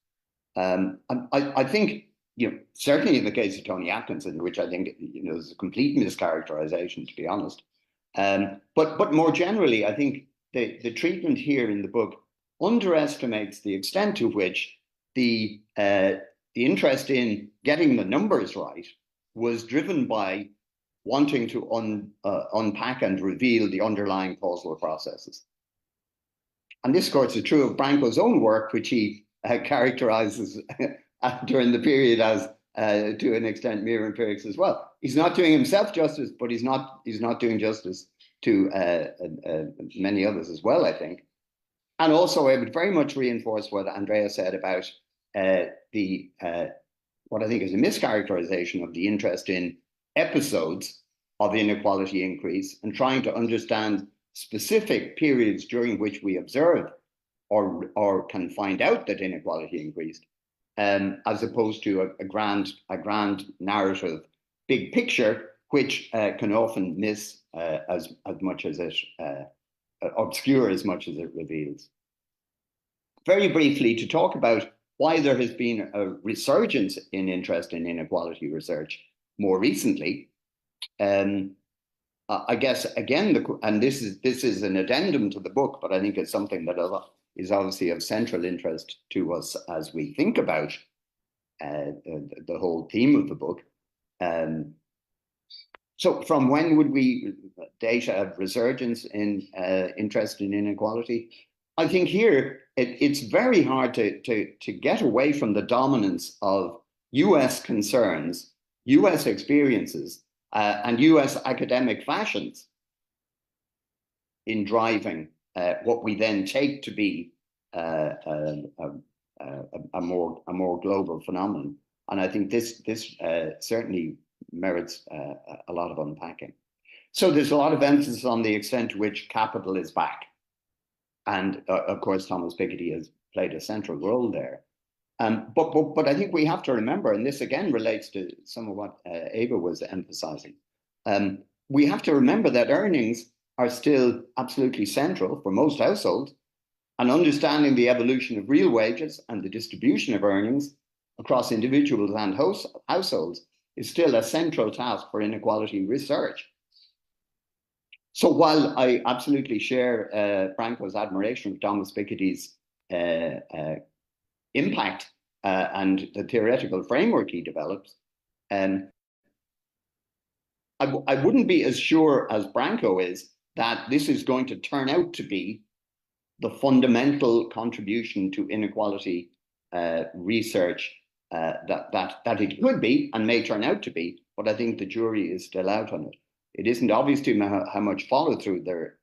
I think, certainly in the case of Tony Atkinson, which I think, is a complete mischaracterization, to be honest. But more generally, I think the treatment here in the book underestimates the extent to which the interest in getting the numbers right was driven by wanting to unpack and reveal the underlying causal processes. And this, of course, is true of Branko's own work, which he characterizes during the period as, to an extent, mere empirics as well. He's not doing himself justice, but he's not doing justice to many others as well, I think. And also, I would very much reinforce what Andrea said about what I think is a mischaracterization of the interest in episodes of inequality increase and trying to understand specific periods during which we observe or can find out that inequality increased, as opposed to a grand narrative, big picture, which can often miss as much as it obscure as much as it reveals. Very briefly, to talk about why there has been a resurgence in interest in inequality research more recently. I guess, again, and this is an addendum to the book, but I think it's something that is obviously of central interest to us as we think about the whole theme of the book. So from when would we date a resurgence in interest in inequality? I think here it's very hard to get away from the dominance of US concerns, US experiences, and US academic fashions in driving what we then take to be a more global phenomenon. And I think this certainly merits a lot of unpacking. So there's a lot of emphasis on the extent to which capital is back. And of course, Thomas Piketty has played a central role there. But I think we have to remember, and this again relates to some of what Éva was emphasizing, we have to remember that earnings are still absolutely central for most households, and understanding the evolution of real wages and the distribution of earnings across individuals and households is still a central task for inequality research. So while I absolutely share Branko's admiration of Thomas Piketty's impact and the theoretical framework he develops, I wouldn't be as sure as Branko is that this is going to turn out to be the fundamental contribution to inequality research that it could be and may turn out to be, but I think the jury is still out on it. It isn't obvious to me how much follow-through there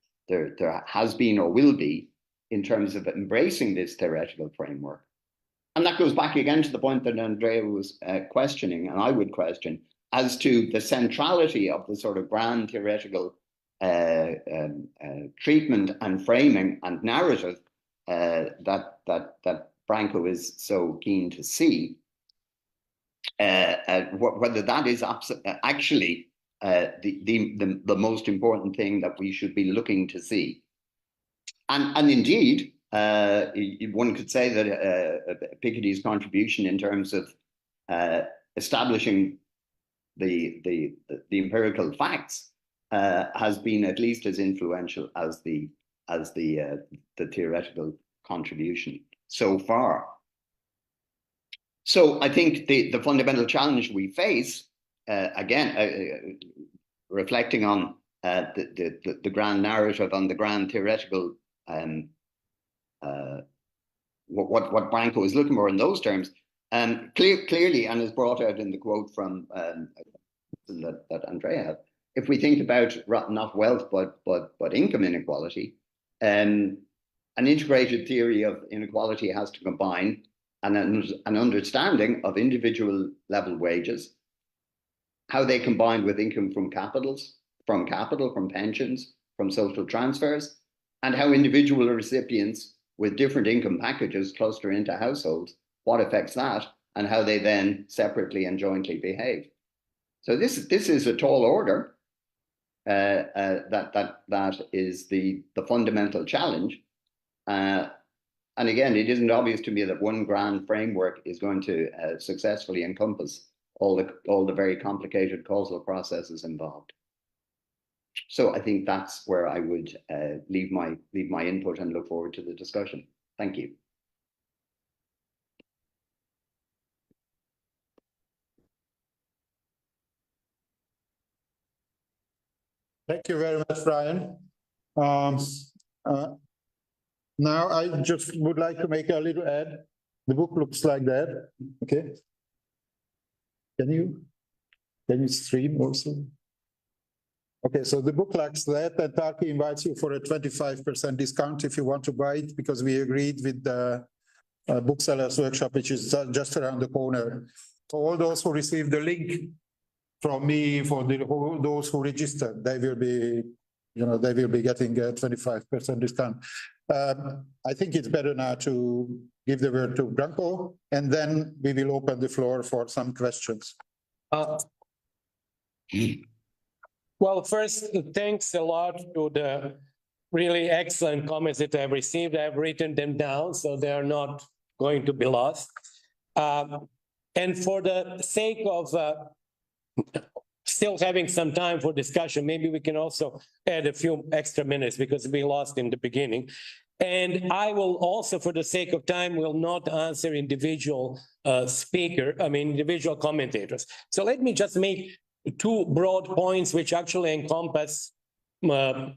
has been or will be in terms of embracing this theoretical framework. And that goes back again to the point that Andrea was questioning, and I would question, as to the centrality of the sort of grand theoretical treatment and framing and narrative that Branko is so keen to see, whether that is actually the most important thing that we should be looking to see. And indeed, one could say that Piketty's contribution in terms of establishing the empirical facts has been at least as influential as the theoretical contribution so far. So I think the fundamental challenge we face, again, reflecting on the grand narrative, on the grand theoretical, what Branko is looking for in those terms, clearly, and is brought out in the quote from that Andrea had, if we think about not wealth but income inequality, an integrated theory of inequality has to combine an understanding of individual level wages, how they combine with income from capital, from pensions, from social transfers, and how individual recipients with different income packages cluster into households, what affects that, and how they then separately and jointly behave. So this is a tall order. That is the fundamental challenge. And again, it isn't obvious to me that one grand framework is going to successfully encompass all the very complicated causal processes involved. So I think that's where I would leave my input and look forward to the discussion. Thank you. Thank you very much, Brian. Now I just would like to make a little add. The book looks like that. Okay. Can you stream also? Okay, so the book looks that, and Tárki invites you for a 25% discount if you want to buy it, because we agreed with the booksellers workshop, which is just around the corner. For all those who receive the link from me, for those who registered, they will be getting a 25% discount. I think it's better now to give the word to Branko, and then we will open the floor for some questions. Well, first, thanks a lot to the really excellent comments that I've received. I've written them down, so they are not going to be lost. And for the sake of still having some time for discussion, maybe we can also add a few extra minutes because we lost in the beginning. And I will also, for the sake of time, will not answer individual individual commentators. So let me just make two broad points which actually encompass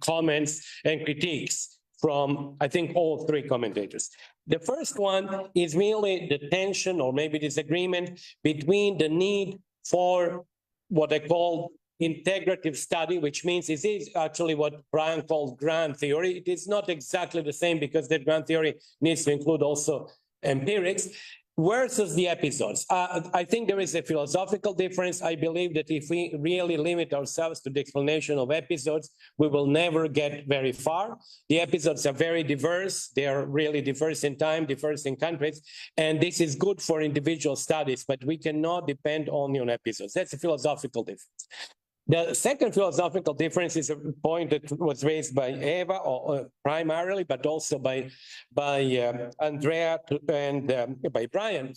comments and critiques from, I think, all three commentators. The first one is really the tension or maybe disagreement between the need for what I call integrative study, which means it is actually what Brian called grand theory. It is not exactly the same because the grand theory needs to include also empirics, versus the episodes. I think there is a philosophical difference. I believe that if we really limit ourselves to the explanation of episodes, we will never get very far. The episodes are very diverse. They are really diverse in time, diverse in countries, and this is good for individual studies, but we cannot depend only on episodes. That's a philosophical difference. The second philosophical difference is a point that was raised by Éva, primarily, but also by Andrea and by Brian,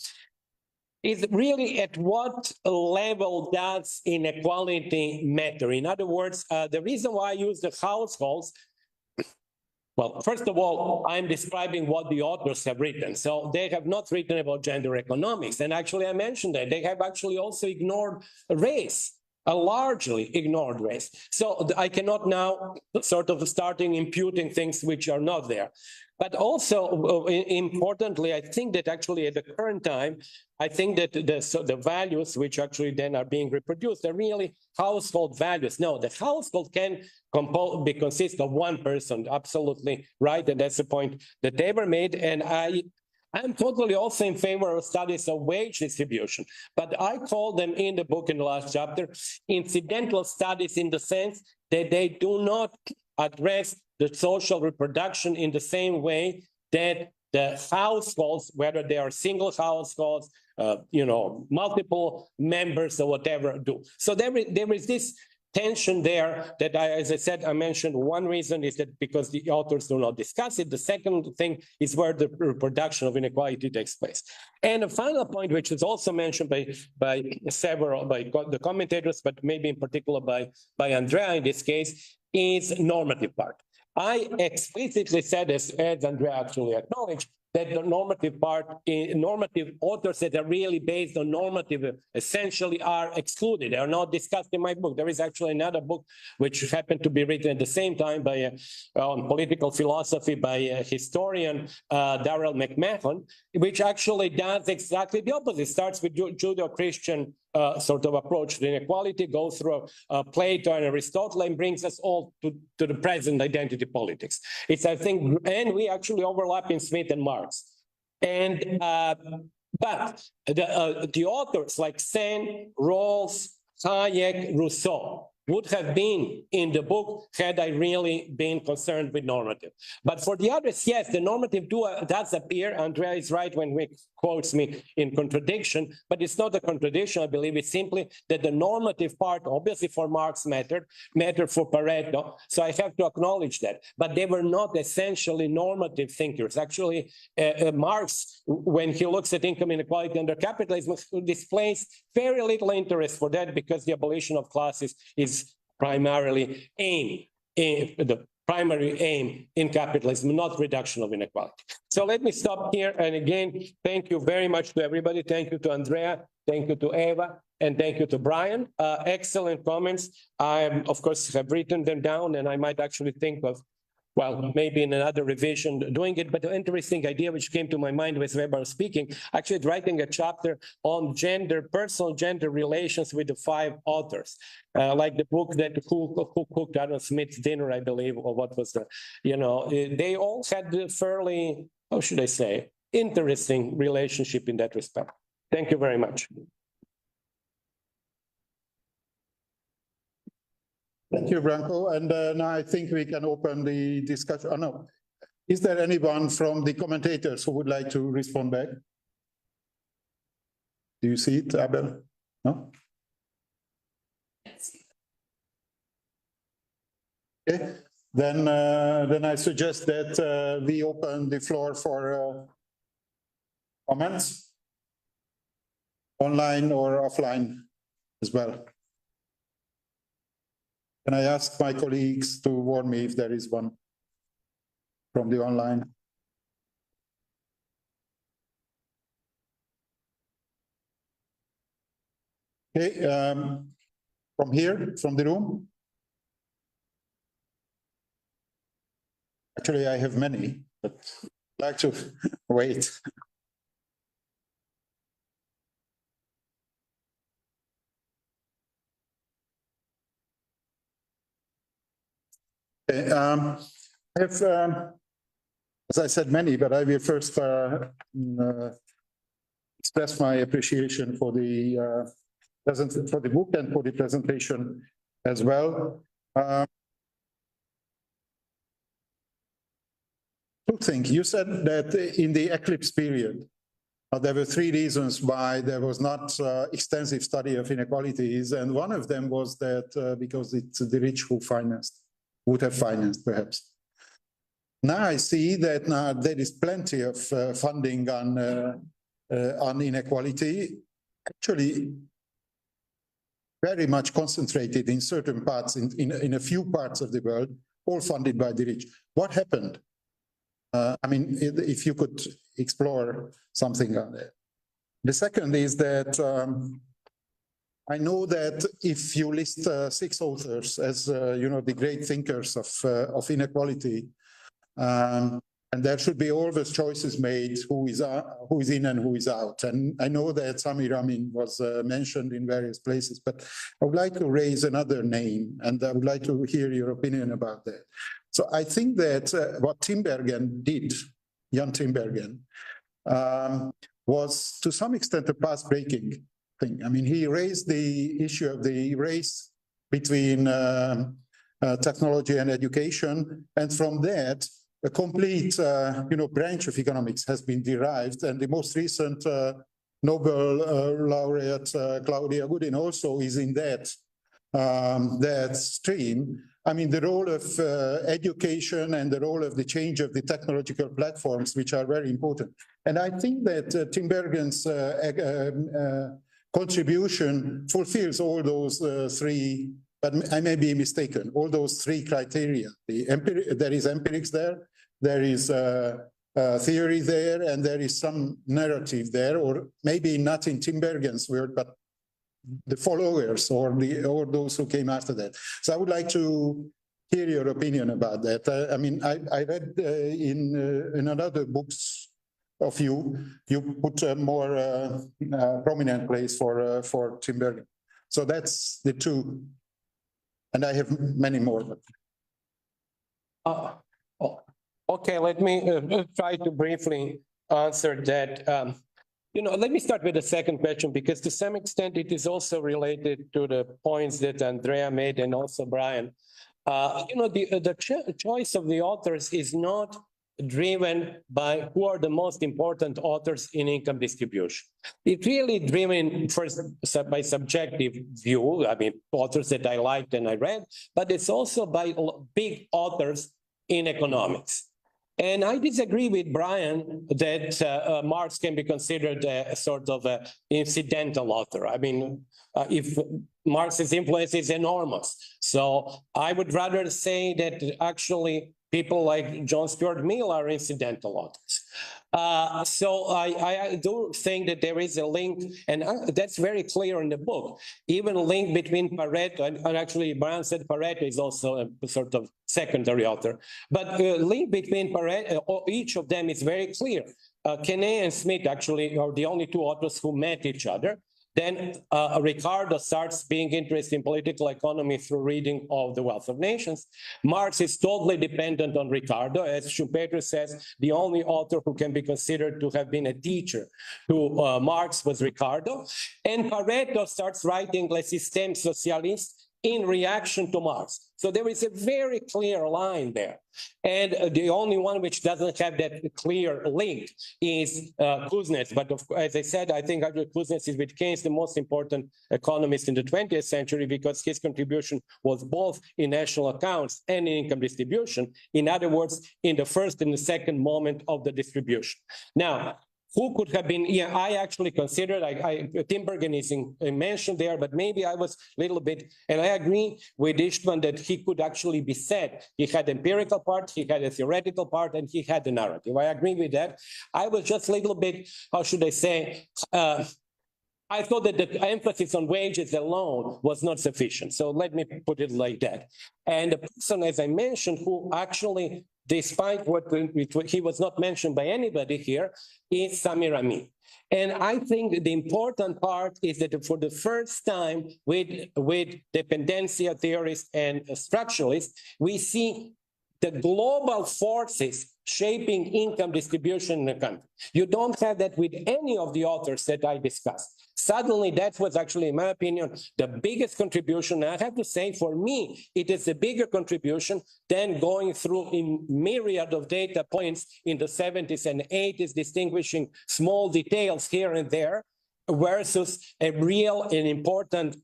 is really at what level does inequality matter? In other words, the reason why I use the households, well, first of all, I'm describing what the authors have written. So they have not written about gender economics. And actually, I mentioned that they have actually also ignored race. Largely ignored race. So I cannot now sort of starting imputing things which are not there. But also, importantly, I think that actually at the current time, I think that the values which actually then are being reproduced are really household values. No, the household can consist of one person, absolutely right, and that's the point that Éva made, and I'm totally also in favor of studies of wage distribution, but I call them in the book in the last chapter incidental studies in the sense that they do not address the social reproduction in the same way that the households, whether they are single households, multiple members or whatever, do. So there is this tension there that as I said, I mentioned one reason is that because the authors do not discuss it. The second thing is where the reproduction of inequality takes place. And a final point, which is also mentioned by the commentators, but maybe in particular by Andrea in this case, is normative part. I explicitly said, as Andrea actually acknowledged, that the normative part, normative authors that are really based on normative essentially are excluded. They are not discussed in my book. There is actually another book which happened to be written at the same time by on political philosophy by a historian, Darrell McMahon, which actually does exactly the opposite. It starts with Judeo-Christian sort of approach to inequality, goes through Plato and Aristotle, and brings us all to the present identity politics. It's, I think, and we actually overlap in Smith and Marx. And but the authors like Sen, Rawls, Hayek, Rousseau would have been in the book had I really been concerned with normative. But for the others, yes, the normative does appear. Andrea is right when he quotes me in contradiction, but it's not a contradiction. I believe it's simply that the normative part, obviously for Marx mattered for Pareto, so I have to acknowledge that. But they were not essentially normative thinkers. Actually, Marx, when he looks at income inequality under capitalism, displays very little interest for that because the abolition of classes is primarily the primary aim in capitalism, not reduction of inequality. So let me stop here. And again, thank you very much to everybody. Thank you to Andrea. Thank you to Éva. And thank you to Brian. Excellent comments. I, of course, have written them down, and I might actually think of, well, maybe in another revision doing it, but the interesting idea which came to my mind with Weber speaking, actually writing a chapter on gender, personal gender relations with the 5 authors, like the book that who cooked Adam Smith's dinner, I believe, or what was the, they all had a fairly, how should I say, interesting relationship in that respect. Thank you very much. Thank you, Branko. And now I think we can open the discussion. Oh, no. Is there anyone from the commentators who would like to respond back? Do you see it, Abel? No? Okay. Then I suggest that we open the floor for comments, online or offline as well. Can I ask my colleagues to warn me if there is one from the online? Okay, from here, from the room? Actually, I have many, but I'd like to wait. Okay, I have, as I said, many, but I will first express my appreciation for the book and for the presentation as well. Two things. You said that in the eclipse period, there were 3 reasons why there was not extensive study of inequalities, and one of them was that because it's the rich who would have financed, perhaps. Now I see that now there is plenty of funding on inequality, actually very much concentrated in certain parts, in a few parts of the world, all funded by the rich. What happened? I mean, if you could explore something on that. The second is that I know that if you list 6 authors as the great thinkers of inequality, and there should be always choices made who is in and who is out. And I know that Samir Amin was mentioned in various places, but I would like to raise another name, and I would like to hear your opinion about that. So I think that what Tinbergen did, Jan Tinbergen, was to some extent a path-breaking thing. I mean, he raised the issue of the race between technology and education, and from that, a complete, branch of economics has been derived, and the most recent Nobel laureate Claudia Goodin also is in that that stream, I mean, the role of education and the role of the change of the technological platforms, which are very important. And I think that Tinbergen's contribution fulfills all those three, but I may be mistaken, all those three criteria. There is empirics there, there is theory there, and there is some narrative there, or maybe not in Tinbergen's word, but the followers or those who came after that. So I would like to hear your opinion about that. I mean, I read in another books of you put a more prominent place for Tinbergen. So that's the two, and I have many more. Okay, let me try to briefly answer that. Let me start with the second question, because to some extent it is also related to the points that Andrea made and also Brian. The choice of the authors is not driven by who are the most important authors in income distribution. It's really driven first by subjective view, I mean, authors that I liked and I read, but it's also by big authors in economics. And I disagree with Brian that Marx can be considered a sort of an incidental author. I mean, if Marx's influence is enormous. So I would rather say that actually people like John Stuart Mill are incidental authors. So I do think that there is a link, and that's very clear in the book, even a link between Pareto, and actually Brian said Pareto is also a sort of secondary author, but the link between Pareto, each of them is very clear. Kenney and Smith actually are the only two authors who met each other. Then Ricardo starts being interested in political economy through reading of The Wealth of Nations. Marx is totally dependent on Ricardo. As Schumpeter says, the only author who can be considered to have been a teacher to Marx was Ricardo. And Pareto starts writing Le Système Socialiste in reaction to Marx. So there is a very clear line there. And the only one which doesn't have that clear link is Kuznets. But as I said, I think Kuznets is with Keynes the most important economist in the 20th century, because his contribution was both in national accounts and in income distribution. In other words, in the first and the second moment of the distribution. Now, who could have been, yeah, I actually considered, Tinbergen is mentioned there, but maybe I was a little bit, and I agree with István that he could actually be said. He had empirical part, he had a theoretical part, and he had the narrative. I agree with that. I was just a little bit, how should I say, I thought that the emphasis on wages alone was not sufficient. So let me put it like that. And the person, as I mentioned, who actually, despite what he was not mentioned by anybody here, is Samir Amin. And I think the important part is that for the first time with dependencia theorists and structuralists, we see the global forces shaping income distribution in the country. You don't have that with any of the authors that I discussed. Suddenly, that was actually, in my opinion, the biggest contribution. And I have to say, for me, it is a bigger contribution than going through in myriad of data points in the 70s and 80s, distinguishing small details here and there, versus a real and important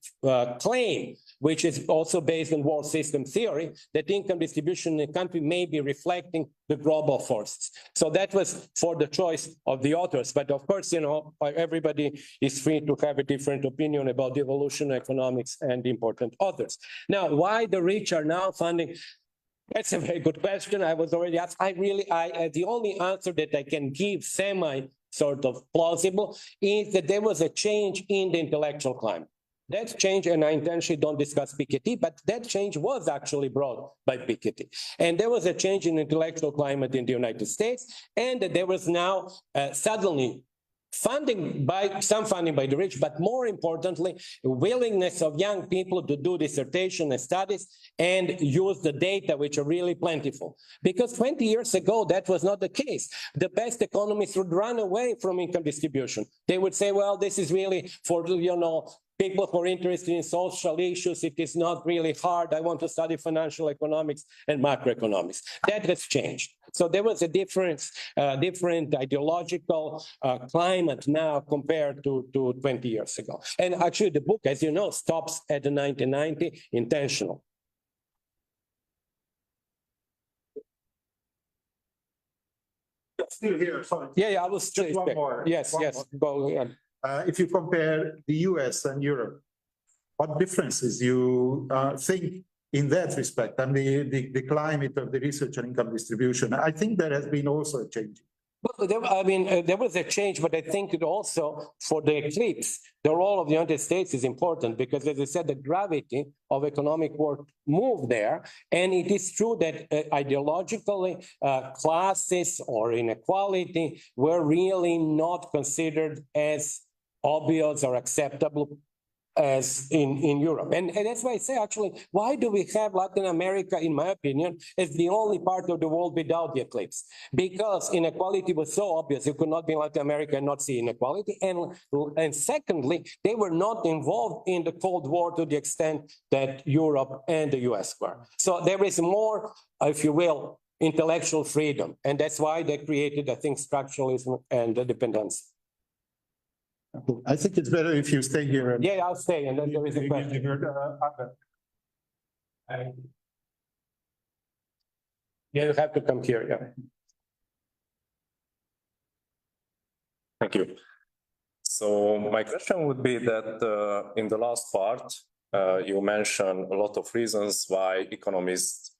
claim, which is also based on world system theory, that income distribution in the country may be reflecting the global forces. So that was for the choice of the authors. But of course, everybody is free to have a different opinion about the evolution of economics and the important authors. Now, why the rich are now funding? That's a very good question. I was already asked. The only answer that I can give sort of plausible is that there was a change in the intellectual climate. That change, and I intentionally don't discuss Piketty, but that change was actually brought by Piketty. And there was a change in intellectual climate in the United States, and there was now suddenly funding by the rich, but more importantly, willingness of young people to do dissertation and studies and use the data, which are really plentiful. Because 20 years ago, that was not the case. The best economists would run away from income distribution. They would say, well, this is really for, people who are interested in social issues. It is not really hard. I want to study financial economics and macroeconomics. That has changed. So there was a different ideological climate now compared to 20 years ago. And actually the book, as you know, stops at the 1990 intentional. Still here, sorry. Yeah, I was Just one more. Yes, go ahead. If you compare the US and Europe, what differences you think in that respect and the climate of the research and income distribution? I think there has been also a change. Well, there was a change, but I think it also, for the eclipse, the role of the United States is important because, as I said, the gravity of economic work moved there. And it is true that ideologically, classes or inequality were really not considered as obvious or acceptable as in Europe. And that's why I say, actually, why do we have Latin America, in my opinion, as the only part of the world without the eclipse? Because inequality was so obvious, you could not be in Latin America and not see inequality. And secondly, they were not involved in the Cold War to the extent that Europe and the US were. So there is more, if you will, intellectual freedom. And that's why they created, I think, structuralism and the dependency. I think it's better if you stay here. And Yeah, I'll stay, and then there is a question. Yeah, you have to come here, yeah. Thank you. So my question would be that in the last part, you mentioned a lot of reasons why economists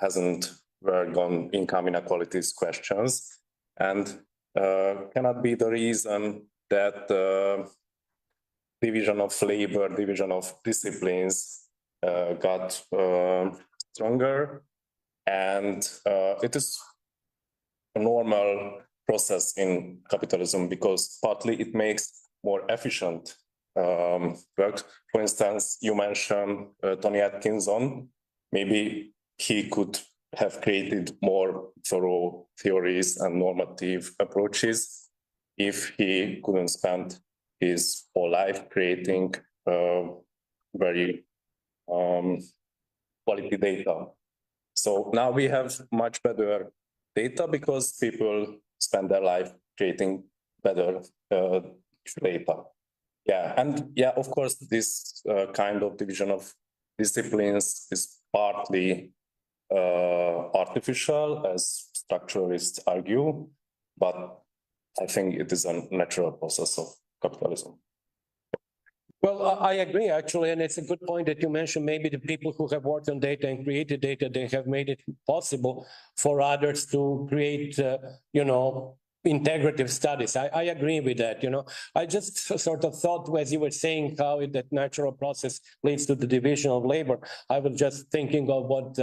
hasn't worked on income inequalities questions, and cannot be the reason that division of labor, division of disciplines got stronger, and it is a normal process in capitalism because partly it makes more efficient work. For instance, you mentioned Tony Atkinson. Maybe he could have created more thorough theories and normative approaches if he couldn't spend his whole life creating very quality data. So now we have much better data because people spend their life creating better data. Yeah, and yeah, of course, this kind of division of disciplines is partly artificial, as structuralists argue, but I think it is a natural process of capitalism. Well, I agree, actually, and it's a good point that you mentioned. Maybe the people who have worked on data and created data, they have made it possible for others to create, integrative studies. I agree with that. I just sort of thought, as you were saying, how that natural process leads to the division of labor. I was just thinking of what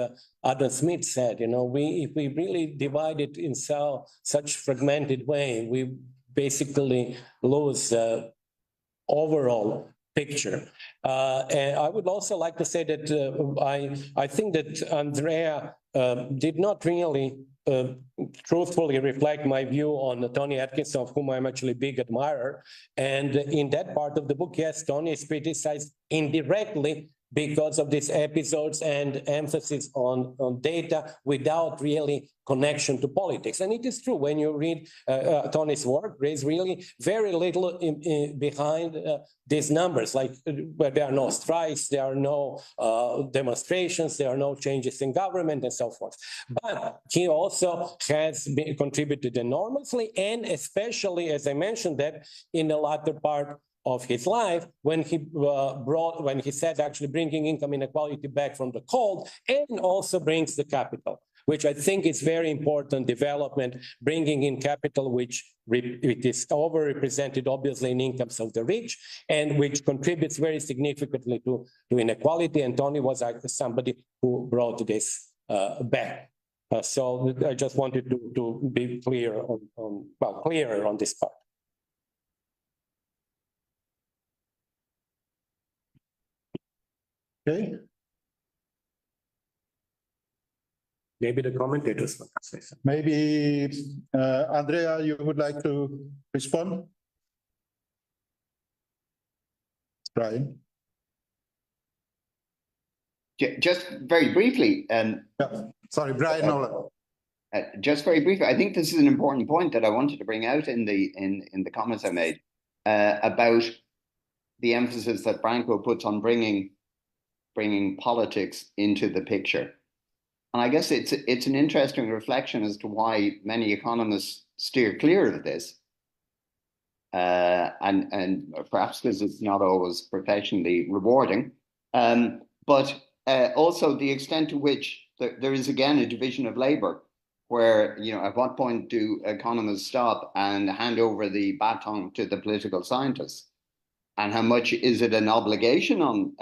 Adam Smith said. If we really divide it in such fragmented way, we basically lose overall picture. And I would also like to say that I think that Andrea did not really truthfully reflect my view on Tony Atkinson, of whom I'm actually a big admirer. And in that part of the book, yes, Tony is criticized indirectly because of these episodes and emphasis on data without really connection to politics. And it is true, when you read Tony's work, there is really very little behind these numbers, like where there are no strikes, there are no demonstrations, there are no changes in government and so forth. But he also has contributed enormously, and especially, as I mentioned, that in the latter part of his life, when he said actually bringing income inequality back from the cold, and also brings the capital, which I think is very important development, bringing in capital, which it is overrepresented obviously in incomes of the rich, and which contributes very significantly to inequality. And Tony was somebody who brought this back. So I just wanted to be clear clearer on this part. Okay. Maybe the commentators will say something. Maybe Andrea, you would like to respond? Brian. Just very briefly, Yeah. Sorry, Brian Nolan. just very briefly, I think this is an important point that I wanted to bring out in the comments I made about the emphasis that Branko puts on bringing politics into the picture. And I guess it's an interesting reflection as to why many economists steer clear of this. And perhaps because it's not always professionally rewarding, but also the extent to which there is again a division of labor, where, you know, at what point do economists stop and hand over the baton to the political scientists? And how much is it an obligation on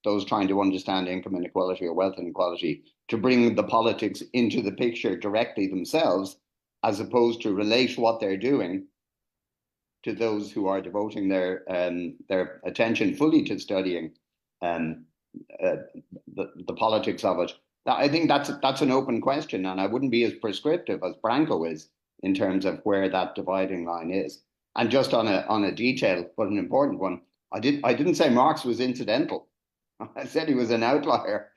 those trying to understand income inequality or wealth inequality to bring the politics into the picture directly themselves, as opposed to relate what they're doing to those who are devoting their attention fully to studying the politics of it? I think that's an open question, and I wouldn't be as prescriptive as Branko is in terms of where that dividing line is. And just on a detail, but an important one, I didn't say Marx was incidental. I said he was an outlier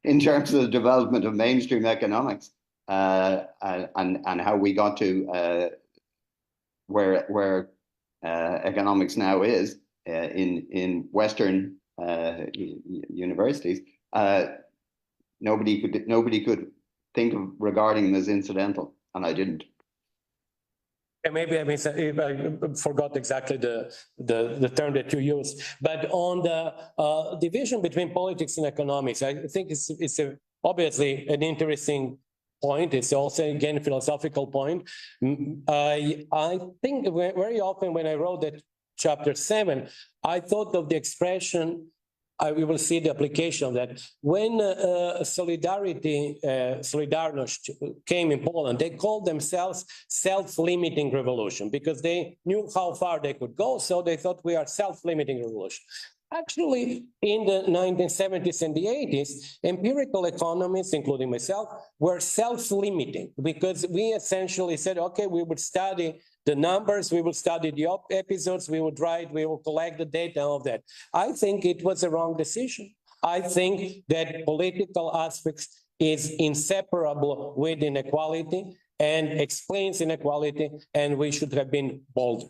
in terms of the development of mainstream economics and how we got to where economics now is in Western universities. Nobody could think of regarding them as incidental, and I didn't. And maybe I forgot exactly the term that you used, but on the division between politics and economics, I think it's obviously an interesting point. It's also, again, a philosophical point. I think very often when I wrote that chapter 7, I thought of the expression, we will see the application of that. When Solidarność came in Poland, they called themselves self-limiting revolution because they knew how far they could go, so they thought we are self-limiting revolution. Actually, in the 1970s and the 80s, empirical economists, including myself, were self-limiting because we essentially said, okay, we would study the numbers, we will study the episodes, we would write, we will collect the data, all of that. I think it was a wrong decision. I think that political aspects is inseparable with inequality and explains inequality, and we should have been bolder.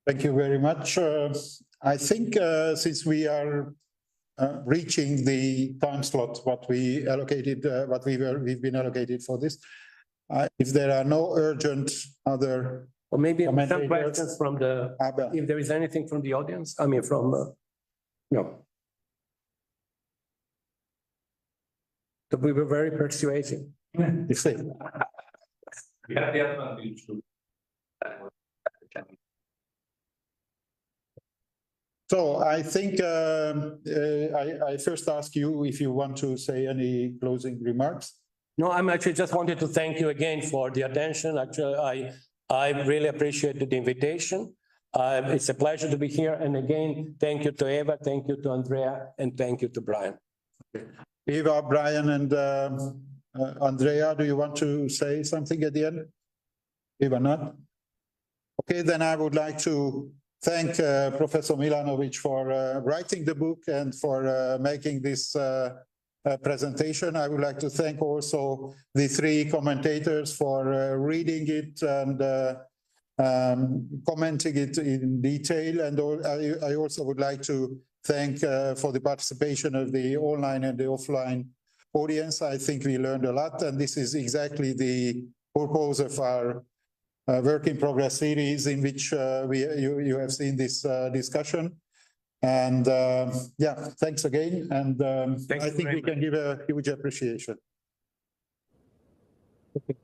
Thank you very much. I think since we are reaching the time slot, what we allocated, we've been allocated for this, if there are no urgent other, or maybe some questions from the, if there is anything from the audience, I mean from, no. So we were very persuasive. You see. So I think I first ask you if you want to say any closing remarks. No, I'm actually just wanted to thank you again for the attention. Actually, I really appreciated the invitation. It's a pleasure to be here. And again, thank you to Éva, thank you to Andrea, and thank you to Brian. Éva, Brian, and Andrea, do you want to say something at the end? Éva, not? Okay, then I would like to thank Professor Milanovic for writing the book and for making this presentation. I would like to thank also the 3 commentators for reading it and commenting it in detail. And I also would like to thank for the participation of the online and the offline audience. I think we learned a lot, and this is exactly the purpose of our work in progress series, in which you have seen this discussion. And yeah, thanks again. And I think we can give a huge appreciation. Okay.